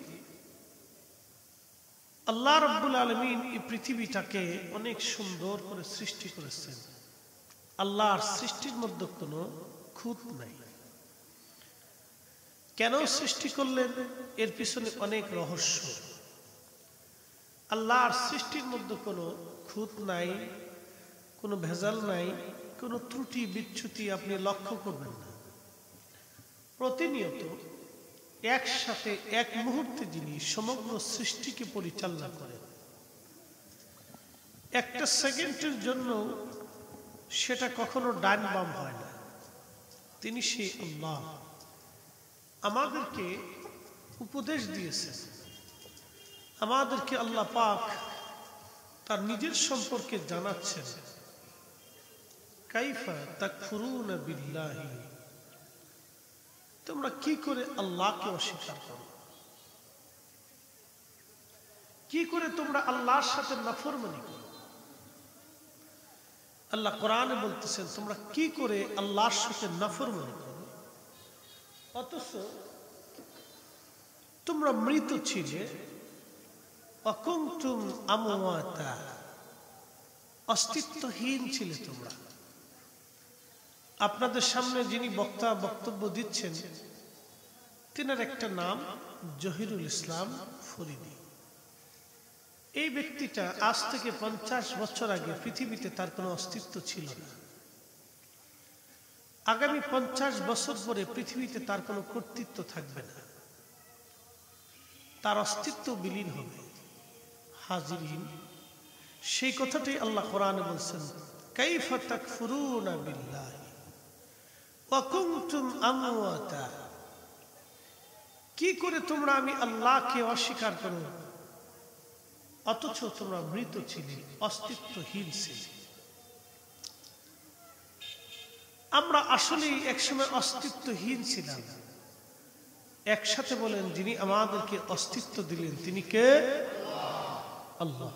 আল্লাহ রাব্বুল আলামিন এই পৃথিবীটাকে অনেক সুন্দর করে সৃষ্টি করেছেন। আল্লাহর সৃষ্টির মধ্যে কোনো খুঁত নাই। কেন সৃষ্টি করলেন, এর পিছনে অনেক রহস্য। আল্লাহর সৃষ্টির মধ্যে কোনো খুঁত নাই, কোনো ভেজাল নাই, কোনো ত্রুটি বিচ্যুতি আপনি লক্ষ্য করবেন না। প্রতিনিয়ত একসাথে এক মুহূর্তে যিনি সমগ্র সৃষ্টিকে পরিচালনা করেন, একটা সেকেন্ডের জন্য সেটা কখনো ডান বাম হয় না। তিনি সেই আল্লাহ। আমাদেরকে উপদেশ দিয়েছেন, আমাদেরকে আল্লাহ পাক তার নিজের সম্পর্কে জানাচ্ছেন। কাইফা তাকফুরুনা বিল্লাহি, তোমরা কি করে আল্লাহকে অস্বীকার করো, কি করে তোমরা আল্লাহর সাথে নাফরমানি করো। আল্লাহ কোরআনে বলতেছেন তোমরা কি করে আল্লাহর সাথে নাফরমানি করো, অথচ তোমরা মৃত ছিলে। অকুনতুম আমওয়াতা, অস্তিত্বহীন ছিলে তোমরা। আপনাদের সামনে যিনি বক্তা বক্তব্য দিচ্ছেন, তিনার একটা নাম জহিরুল ইসলাম ফরিদি। এই ব্যক্তিটা আজ থেকে 50 বছর আগে পৃথিবীতে তার কোনো অস্তিত্ব ছিল না। আগামী 50 বছর পরে পৃথিবীতে তার কোনো কর্তৃত্ব থাকবে না, তার অস্তিত্ব বিলীন হবে। হাজিরিন, সেই কথাটাই আল্লাহ কোরআনে বলছেন, কাইফা তাকফুরুনা বিল্লাহি ওয়া কুনতুম আমওয়াতা, কি করে তোমরা আমি আল্লাহকে অস্বীকার করো, অথচ তোমরা মৃত ছিলে, অস্তিত্বহীন ছিলে। আমরা আসলেই একসময় অস্তিত্বহীন ছিলাম। একসাথে বলেন, যিনি আমাদেরকে অস্তিত্ব দিলেন তিনি কে? আল্লাহ।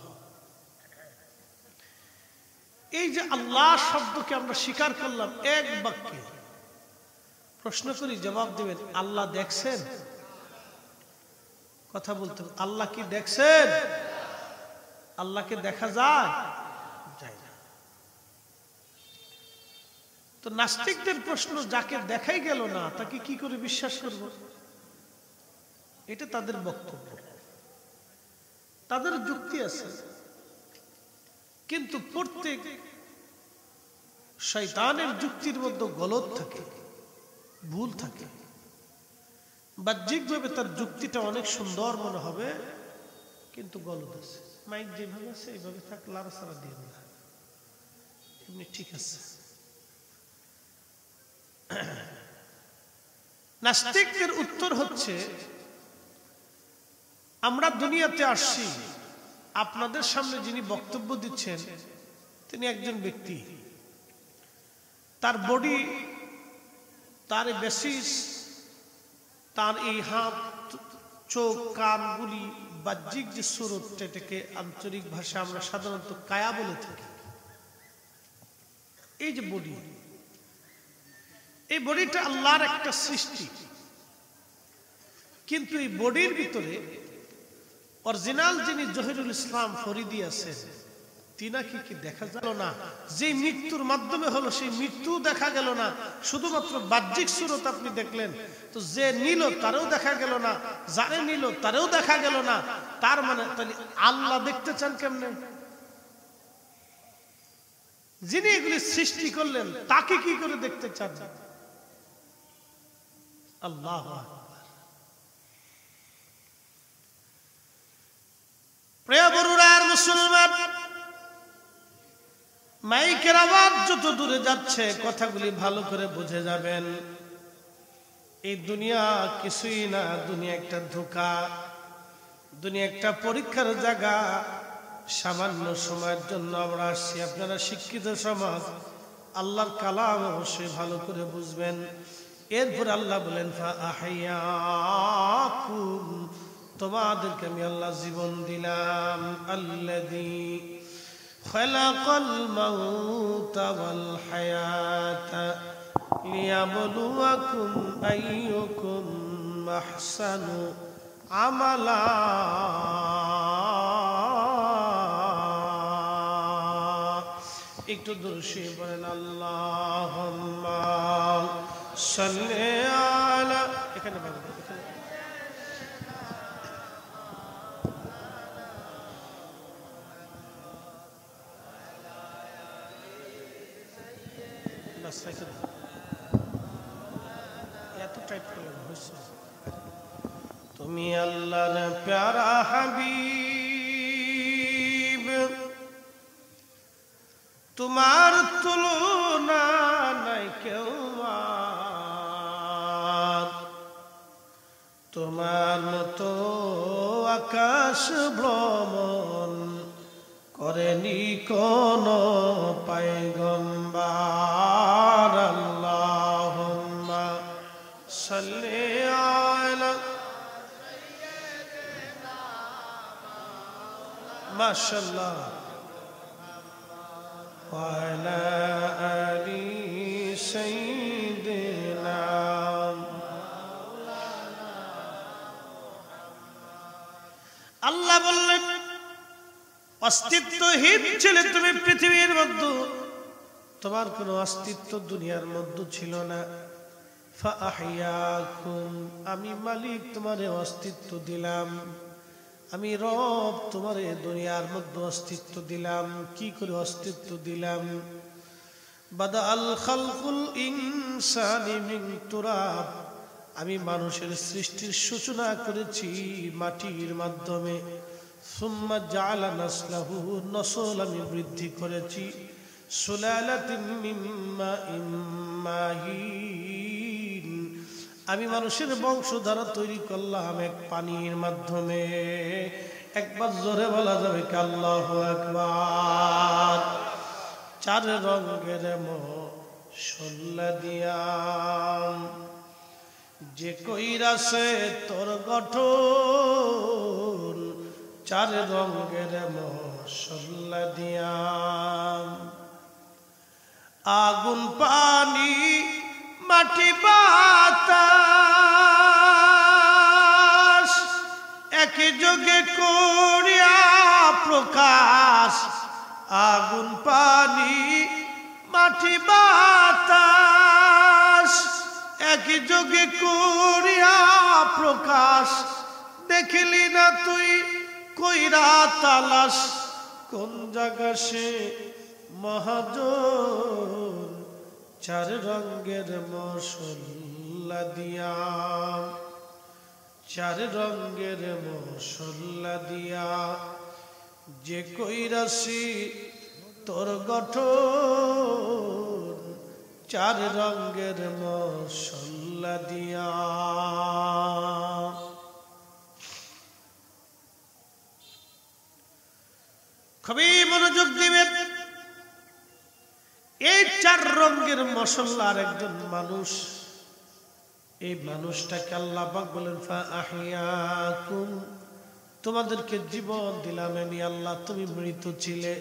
এই যে আল্লাহ শব্দকে আমরা স্বীকার করলাম এক বাক্যে, প্রশ্ন করি জবাব দেবেন আল্লাহ দেখছেন? কথা বলতে আল্লাহ কি দেখছেন? আল্লাহকে দেখা যায়? যায় না। তো নাস্তিকদের প্রশ্ন, যাকে দেখাই গেল না তাকে কি করে বিশ্বাস করব? এটা তাদের বক্তব্য, তাদের যুক্তি আছে, কিন্তু প্রত্যেক শয়তানের যুক্তির মধ্যে গলত থাকে, ভুল থাকে। বাহ্যিকভাবে তার যুক্তিটা অনেক সুন্দর মনে হবে, কিন্তু গলত আছে। মাইক যেভাবে আছে এইভাবে থাক, লাড়াচাড়া দিয়ে না, এমনি ঠিক আছে। নাস্তিকদের উত্তর হচ্ছে, আমরা দুনিয়াতে আসছি, আপনাদের সামনে যিনি বক্তব্য দিচ্ছেন তিনি একজন ব্যক্তি, তার বডি, তার বেসিস, তার এই হাত, চোখ, কানগুলি, বাহ্যিক যে সুরত, এটাকে আঞ্চলিক ভাষা আমরা সাধারণত কায়া বলে থাকি। এই যে বডি, এই বডিটা আল্লাহর একটা সৃষ্টি, কিন্তু এই বডির ভিতরে অরিজিনাল যিনি জহিরুল ইসলাম ফরিদি আছেন, তিনাকে কি দেখা গেল না? যে মৃত্যুর মাধ্যমে হলো সেই মৃত্যু দেখা গেল না, শুধুমাত্র বাহ্যিক সুরত আপনি দেখলেন। তো যে নিল তারও দেখা গেল না, যারে নিল তারও দেখা গেল না। তার মানে তাহলে আল্লাহ দেখতে চান কেমনে? যিনি এগুলি সৃষ্টি করলেন তাকে কি করে দেখতে চান? আল্লাহু আকবার। প্রিয় বন্ধুরা মুসলমান, মাইকের আওয়াজ যত দূরে যাচ্ছে কথাগুলি ভালো করে বুঝে যাবেন। এই দুনিয়া কিছুই না, দুনিয়া একটা ধোঁকা, দুনিয়া একটা পরীক্ষার জায়গা। সামান্য সময়ের জন্য আমরা আসছি। আপনারা শিক্ষিত সমাজ, আল্লাহর কালাম অবশ্যই ভালো করে বুঝবেন। এরপর আল্লাহ বলেন ফাআহইয়াকুম, তোমাদেরকে আমি আল্লাহ জীবন দিলাম। আল্লাযী খালাকাল মাউতা ওয়াল হায়াতা লিয়াবলুয়াকুম আইয়ুকুম আহসানু আমালা। একটু দর্শী বলেন আল্লাহুম্মা সাল্লি আলা, এখানে বলেন, এখানে এত টাইপ করলেন হয়েছে। তুমি আল্লাহর প্যারা হাবিব, তোমার তুলনা নাই কেউ, তোমার মতো আকাশ ভ্রমণ করেনি কোন পয়গম্বর। আল্লাহুম্মা সাল্লি আলা, মাশাআল্লাহ, ওয়া আলা আলি সাইয়্যিদিনা। আল্লাহ বললেন, অস্তিত্বহীন ছিলে তুমি পৃথিবীর মধ্যে, তোমার কোনো অস্তিত্ব দুনিয়ার মধ্যে ছিল না। ফাআহইয়াকুম, আমি মালিক তোমারে অস্তিত্ব দিলাম, আমি রব তোমারে দুনিয়ার মধ্যে অস্তিত্ব দিলাম। কি করে অস্তিত্ব দিলাম? বাদা আল খালকুল ইনসানি মিন তুরাব, আমি মানুষের সৃষ্টির সূচনা করেছি মাটির মাধ্যমে। সুম্মা জাআলা নাসলাহু, নসল আমি বৃদ্ধি করেছি। সুলালাতিন মিন মাইন মাহিন, আমি মানুষের বংশধারা তৈরি করলাম এক পানির মাধ্যমে। একবার জোরে বলা যাবে কি আল্লাহু আকবার। চার রঙের মশলা দিয়াম, যে কইরাছে তোর গঠন, চার রঙের মশলা দিয়াম। আগুন, পানি, মাটি, বাতাস করিয়া প্রকাশ আগুন পানি মাটি বাতাস একই যোগে করিয়া প্রকাশ দেখলি না তুই কইরা তালাশ কোন জায়গা সে মহাজন চার রঙের মশলা দিয়া চার রঙের মশলা দিয়া যে কইরাছি তোর গঠন চার রঙের মশলা দিয়া খুবই মনোযোগ দিবেন এই চার রঙের মশলার একজন মানুষ এই মানুষটাকে আল্লাহ পাক বলেন ফাআহিয়াকুম তোমাদেরকে জীবন দিলাম আমি আল্লাহ তুমি মৃত ছিলে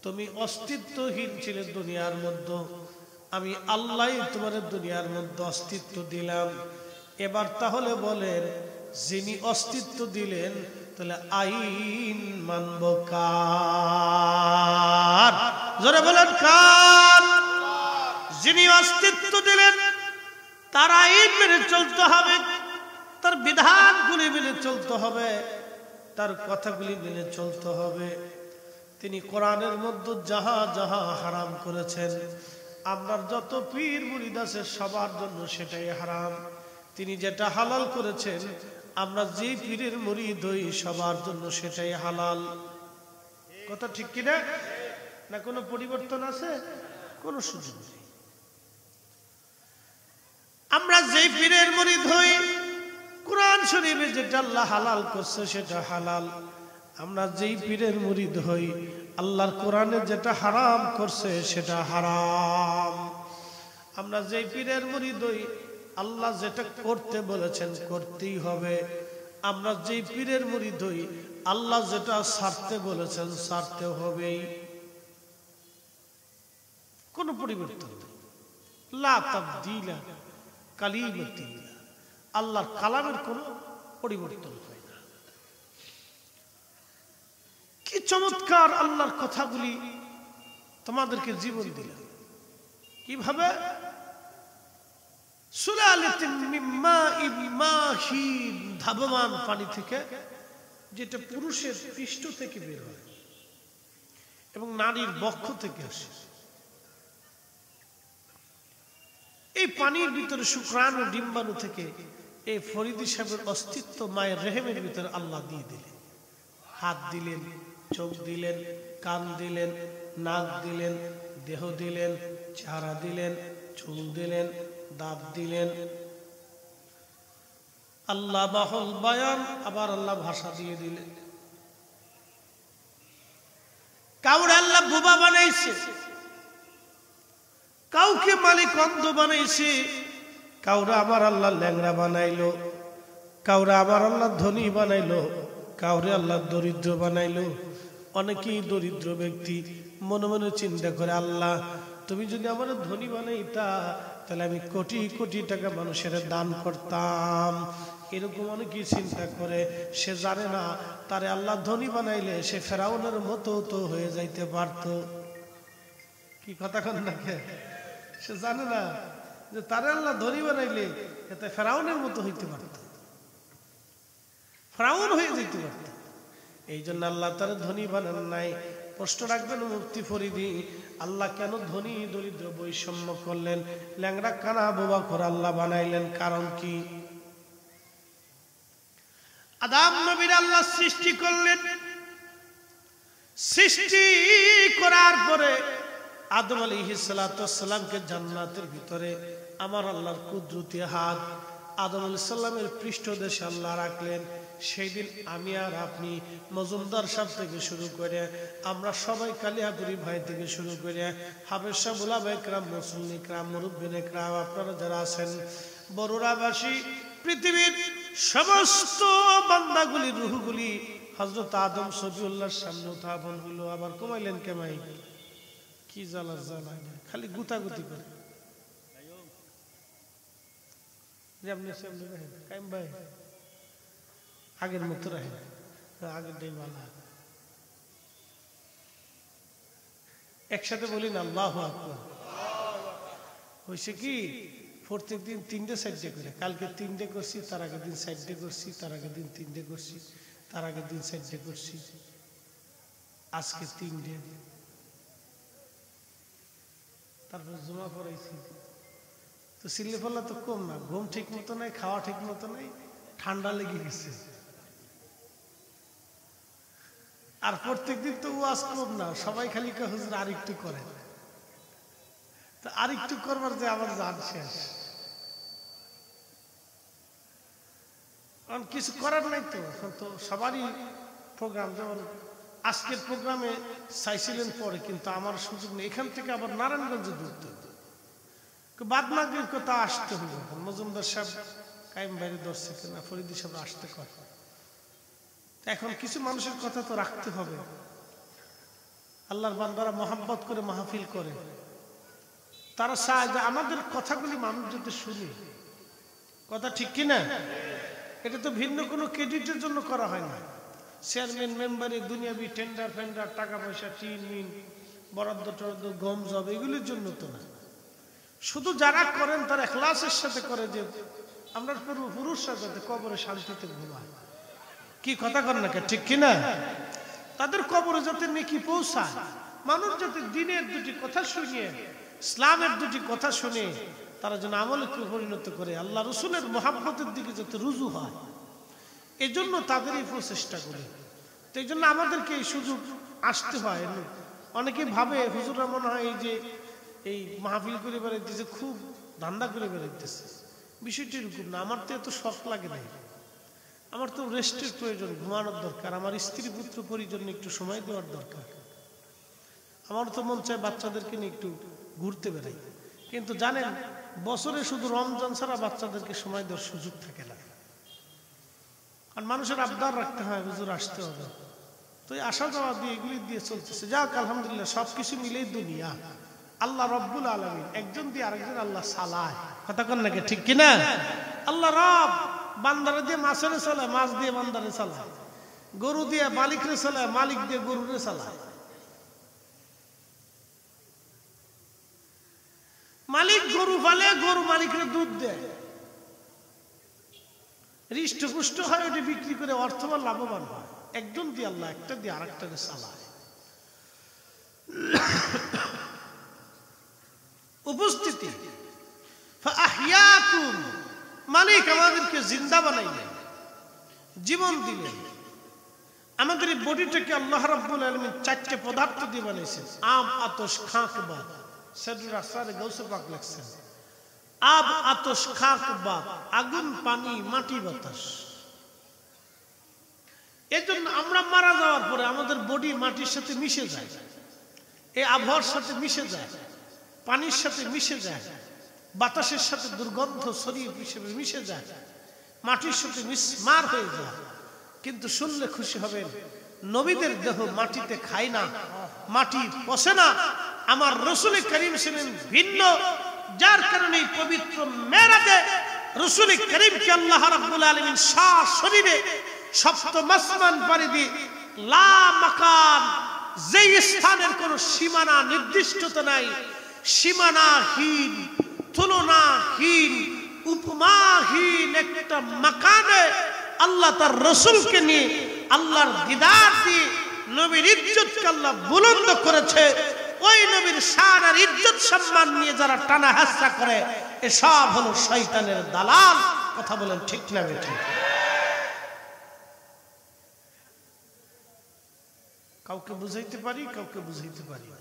তুমি অস্তিত্বহীন ছিলে দুনিয়ার মধ্যে আমি আল্লাহই তোমার দুনিয়ার মধ্যে অস্তিত্ব দিলাম এবার তাহলে বলেন যিনি অস্তিত্ব দিলেন তাহলে আইন মানব কার জোরে বলেন কার যিনি অস্তিত্ব দিলেন তার আইন মেনে চলতে হবে তার বিধানগুলি মেনে চলতে হবে তার কথাগুলি মেনে চলতে হবে তিনি কোরআনের মধ্যে যাহা যাহা হারাম করেছেন আপনার যত পীর মুরিদ আছে সবার জন্য সেটাই হারাম তিনি যেটা হালাল করেছেন আমরা যে পীরের মুরিদ হই সবার জন্য সেটাই হালাল কথা ঠিক কি না না কোনো পরিবর্তন আছে কোনো সুযোগ নেই আমরা যে পীরের মুরিদ হই কোরআন শরীফে যেটা আল্লাহ হালাল করছে সেটা হালাল আমরা যেই পীরের মুরিদ হই আল্লাহর কোরআনে যেটা হারাম করছে সেটা হারাম আমরা যেই পীরের মুরিদ হই আল্লাহ যেটা করতে বলেছেন করতেই হবে আমরা যেই পীরের মুরিদ হই আল্লাহ যেটা ছাড়তে বলেছেন ছাড়তে হবেই কোনো পরিবর্তন নেই লা তাবদীলা কালিমাতিল্লাহ আল্লাহর কালামের কোনো পরিবর্তন হয় না কি চমৎকার আল্লাহর কথাগুলি তোমাদেরকে জীবন দিলাম কিভাবে সুলালাতিন মিন মাইন মাহিন ধাবমান পানি থেকে যেটা পুরুষের পৃষ্ঠ থেকে বের হয় এবং নারীর বক্ষ থেকে আসে এই পানির ভিতরে শুক্রাণু ডিম্বাণু থেকে এই ফরিদি সাহেবের অস্তিত্ব মায়ের রেহেমের ভিতরে আল্লাহ দিয়ে দিলেন হাত দিলেন চোখ দিলেন কান দিলেন নাক দিলেন দেহ দিলেন চেহারা দিলেন চুল দিলেন দাঁত দিলেন আল্লাহ বাহুল বায়ান আবার আল্লাহ ভাষা দিয়ে দিলেন কাউরে আল্লাহ বোবা বানাইছে কাউকে মালিক অন্ধ বানাইছে কাউরে আমার আল্লাহ ল্যাংড়া বানাইলো কাউরে আমার আল্লাহ ধনী বানাইলো কাউরে আল্লাহ দরিদ্র বানাইলো অনেকেই দরিদ্র ব্যক্তি মনে মনে চিন্তা করে আল্লাহ তুমি যদি আমার ধনী বানাইতা তাহলে আমি কোটি কোটি টাকা মানুষের দান করতাম এরকম অনেকেই চিন্তা করে সে জানে না তারে আল্লাহ ধনী বানাইলে সে ফেরাউনের মতো তো হয়ে যাইতে পারতো কি কথা কন না সে জানে না যে তারে আল্লাহ ধনী বানাইলে এতে ফেরাউনের মতো হইতে পারত ফেরাউন হয়ে যেতে পারত এই জন্য আল্লাহ তার ধনী বানান নাই প্রশ্ন রাখবেন মুফতি ফরিদি আল্লাহ কেন ধনী দরিদ্র বৈষম্য করলেন ল্যাংড়া কানা বোবা করে আল্লাহ বানাইলেন কারণ কি আদম নবীর আল্লাহ সৃষ্টি করলেন সৃষ্টি করার পরে আদম আলাইহিস সালাতু ওয়াস সালামকে জান্নাতের ভিতরে আমার আল্লাহর কুদরতি হাত আদম আলাইহিস সালামের পৃষ্ঠদেশে আল্লাহ রাখলেন সেই দিন আমি আর আপনি মজুমদার সাহেব থেকে শুরু করে আমরা সবাই কালিয়াপুরি ভাই থেকে শুরু করে হাফেজ সাহেব উলামা ইকরাম মুসল্লি ইকরাম মুরব্বিন ইকরাম আপনারা যারা আছেন বরুড়াবাসী পৃথিবীর সমস্ত বান্দাগুলি রূহগুলি হযরত আদম সফিউল্লাহর সামনে উত্থাপন হলো আবার কমাইলেন কেমাই কি জ্বালা জ্বালা খালি গুতাগুতি করে আপনি কাইম ভাই আগের মতো রাখেন আগেরটাই ভালো। একসাথে বলি না আল্লাহু আকবার। হয়েছে কি প্রত্যেক দিন 3টে 4টে করে, কালকে 3টে করছি, তার আগের দিন 4টে করছি, তার আগের দিন 3টে করছি, তার আগের দিন 4টে করছি, আজকে 3টে, তারপর জমা পড়াইছি। তো সিলে ফেলা তো কম না, ঘুম ঠিক মতো নাই, খাওয়া ঠিক মতো নাই, ঠান্ডা লেগে গেছে। আর প্রত্যেকদিন তো ওয়াজ কম না, সবাই খালি হুজুর আর একটু করে, তো আর একটু করবার যে আমার জান শেষ। কিছু করার নাই তো, তো সবারই প্রোগ্রাম, যেমন আজকের প্রোগ্রামে চাইছিলেন পরে, কিন্তু আমার সুযোগ নেই। এখান থেকে আবার নারায়ণগঞ্জে দূরতে বাদ মাগরিব কথা আসতে হবে। মজুমদার সাহেব কাইম বাইরে ধরছে কিনা, ফরিদি সাহেব আসতে কথা। এখন কিছু মানুষের কথা তো রাখতে হবে। আল্লাহর বান্দারা মহাব্বত করে মাহফিল করে, তারা চায় যে আমাদের কথাগুলি মানুষ যাতে শুনে। কথা ঠিক কিনা? এটা তো ভিন্ন কোনো ক্রেডিটের জন্য করা হয় না। চেয়ারম্যান মেম্বারে দুনিয়াবি টেন্ডার ফেন্ডার, টাকা পয়সা, টিন মিন, বরাদ্দ টরাদ্দ, গম জব, এগুলির জন্য তো না। শুধু যারা করেন তারা ইখলাসের সাথে করে, যে আমরা পূর্বপুরুষরা যাতে কবরে শান্তিতে ঘুমায়। কি কথা কর না, ঠিক কিনা? তাদের কবরে যাতে নেকি পৌঁছায়, মানুষ যাতে দিনের দুটি কথা শুনিয়ে, ইসলামের দুটি কথা শুনে তারা যেন আমলে পরিণত করে, আল্লাহ রসুলের মহাব্বতের দিকে যাতে রুজু হয়, এই জন্য তাদের এই প্রচেষ্টা করে। তো এই জন্য আমাদেরকে এই সুযোগ আসতে হয়। অনেকে ভাবে হুজুররা মনে হয় এই যে এই মাহফিল করে বেড়াইতেছে, খুব ধান্দা করে বেড়াইতেছে। বিষয়টি এরকম না। আমার তো এত শখ লাগে না, আমার তো রেস্টের প্রয়োজন, ঘুমানোর দরকার, আমার স্ত্রী পুত্র পরিজনে একটু সময় দেওয়ার দরকার। আমার তো মন চায় বাচ্চাদেরকে নিয়ে একটু ঘুরতে বেড়াই, কিন্তু জানেন বছরে শুধু রমজান ছাড়া বাচ্চাদেরকে সময় দেওয়ার সুযোগ থাকে না। আর মানুষের আবদার রাখতে হয়, হুজুর আসতে হবে। তো এই আসা যাওয়া দিয়ে এগুলি দিয়ে চলতেছে। যাক আলহামদুলিল্লাহ, সবকিছু মিলেই দুনিয়া। আল্লাহ রব্বুল আলামিন, একজন দিয়ে আরেকজন আল্লাহ চালায়। কথা কন নাকি, ঠিক কিনা? আল্লাহ রব বান্দারে দিয়ে মাছেরে চালায়, মাছ দিয়ে বান্দারে চালায়, গরু দিয়ে মালিকরে চালায়, মালিক দিয়ে গরুরে চালায়। মালিক গরু ফালে, গরু মালিকরে দুধ দেয়, হৃষ্টপুষ্ট হয়, ওটা বিক্রি করে অর্থবান লাভবান হয়। একজন দিয়ে আল্লাহ একটা দিয়ে আরেকটাকে চালায়। উপস্থিতি মালিক আমাদেরকে জিন্দা বানাইলেন, জীবন দিলেন। আমাদের এই বডিটাকে আল্লাহ রাব্বুল আলামিন 4টে পদার্থ দিয়ে বানাইছেন। আব, আতশ, খাক, বাত। সাদুর আসরে গাউসে পাক লেখছেন, আব, আতশ, খাক, বাত, আগুন, পানি, মাটি, বাতাস। এজন্য আমরা মারা যাওয়ার পরে আমাদের বডি মাটির সাথে মিশে যায়, এই আবহাওয়ার সাথে মিশে যায়, পানির সাথে মিশে যায়, বাতাসের সাথে দুর্গন্ধ ছড়িয়ে হিসেবে মিশে যায়, মাটির সাথে মিসমার হয়ে যায়। কিন্তু শুনলে খুশি হবেন, নবীদের দেহ মাটিতে খায় না, মাটি পচে না। আমার রাসূল করিম ছিলেন ভিন্ন, যার কারণে পবিত্র মেরাজে রাসূল করিমকে আল্লাহ রাব্বুল আলামিন সশরীরে সপ্তম আসমান পাড়ি দিয়ে লা মাকান, যে স্থানের কোন সীমানা নির্দিষ্টতা নাই, সীমানাহীন, তুলনাহীন, উপমাহীন একটা মাকানে আল্লাহ তার রাসূলকে নিয়ে আল্লাহর দিদার দিয়ে নবীর ইজ্জতকে আল্লাহ বুলন্দ করেছে। ওই নবীর শান আর ইজ্জত সম্মান নিয়ে যারা টানা হাসরা করে, এসব হলো শয়তানের দালাল। কথা বলেন ঠিক না বেঠিক? কাউকে বুঝাইতে পারি, কাউকে বুঝাইতে পারি না।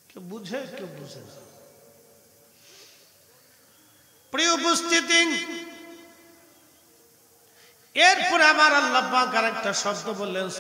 কেউ বুঝে, কেউ বুঝে না। প্রিয় উপস্থিতি, এরপরে আমার আল্লাহ পাক আরেকটা শব্দ বললেন।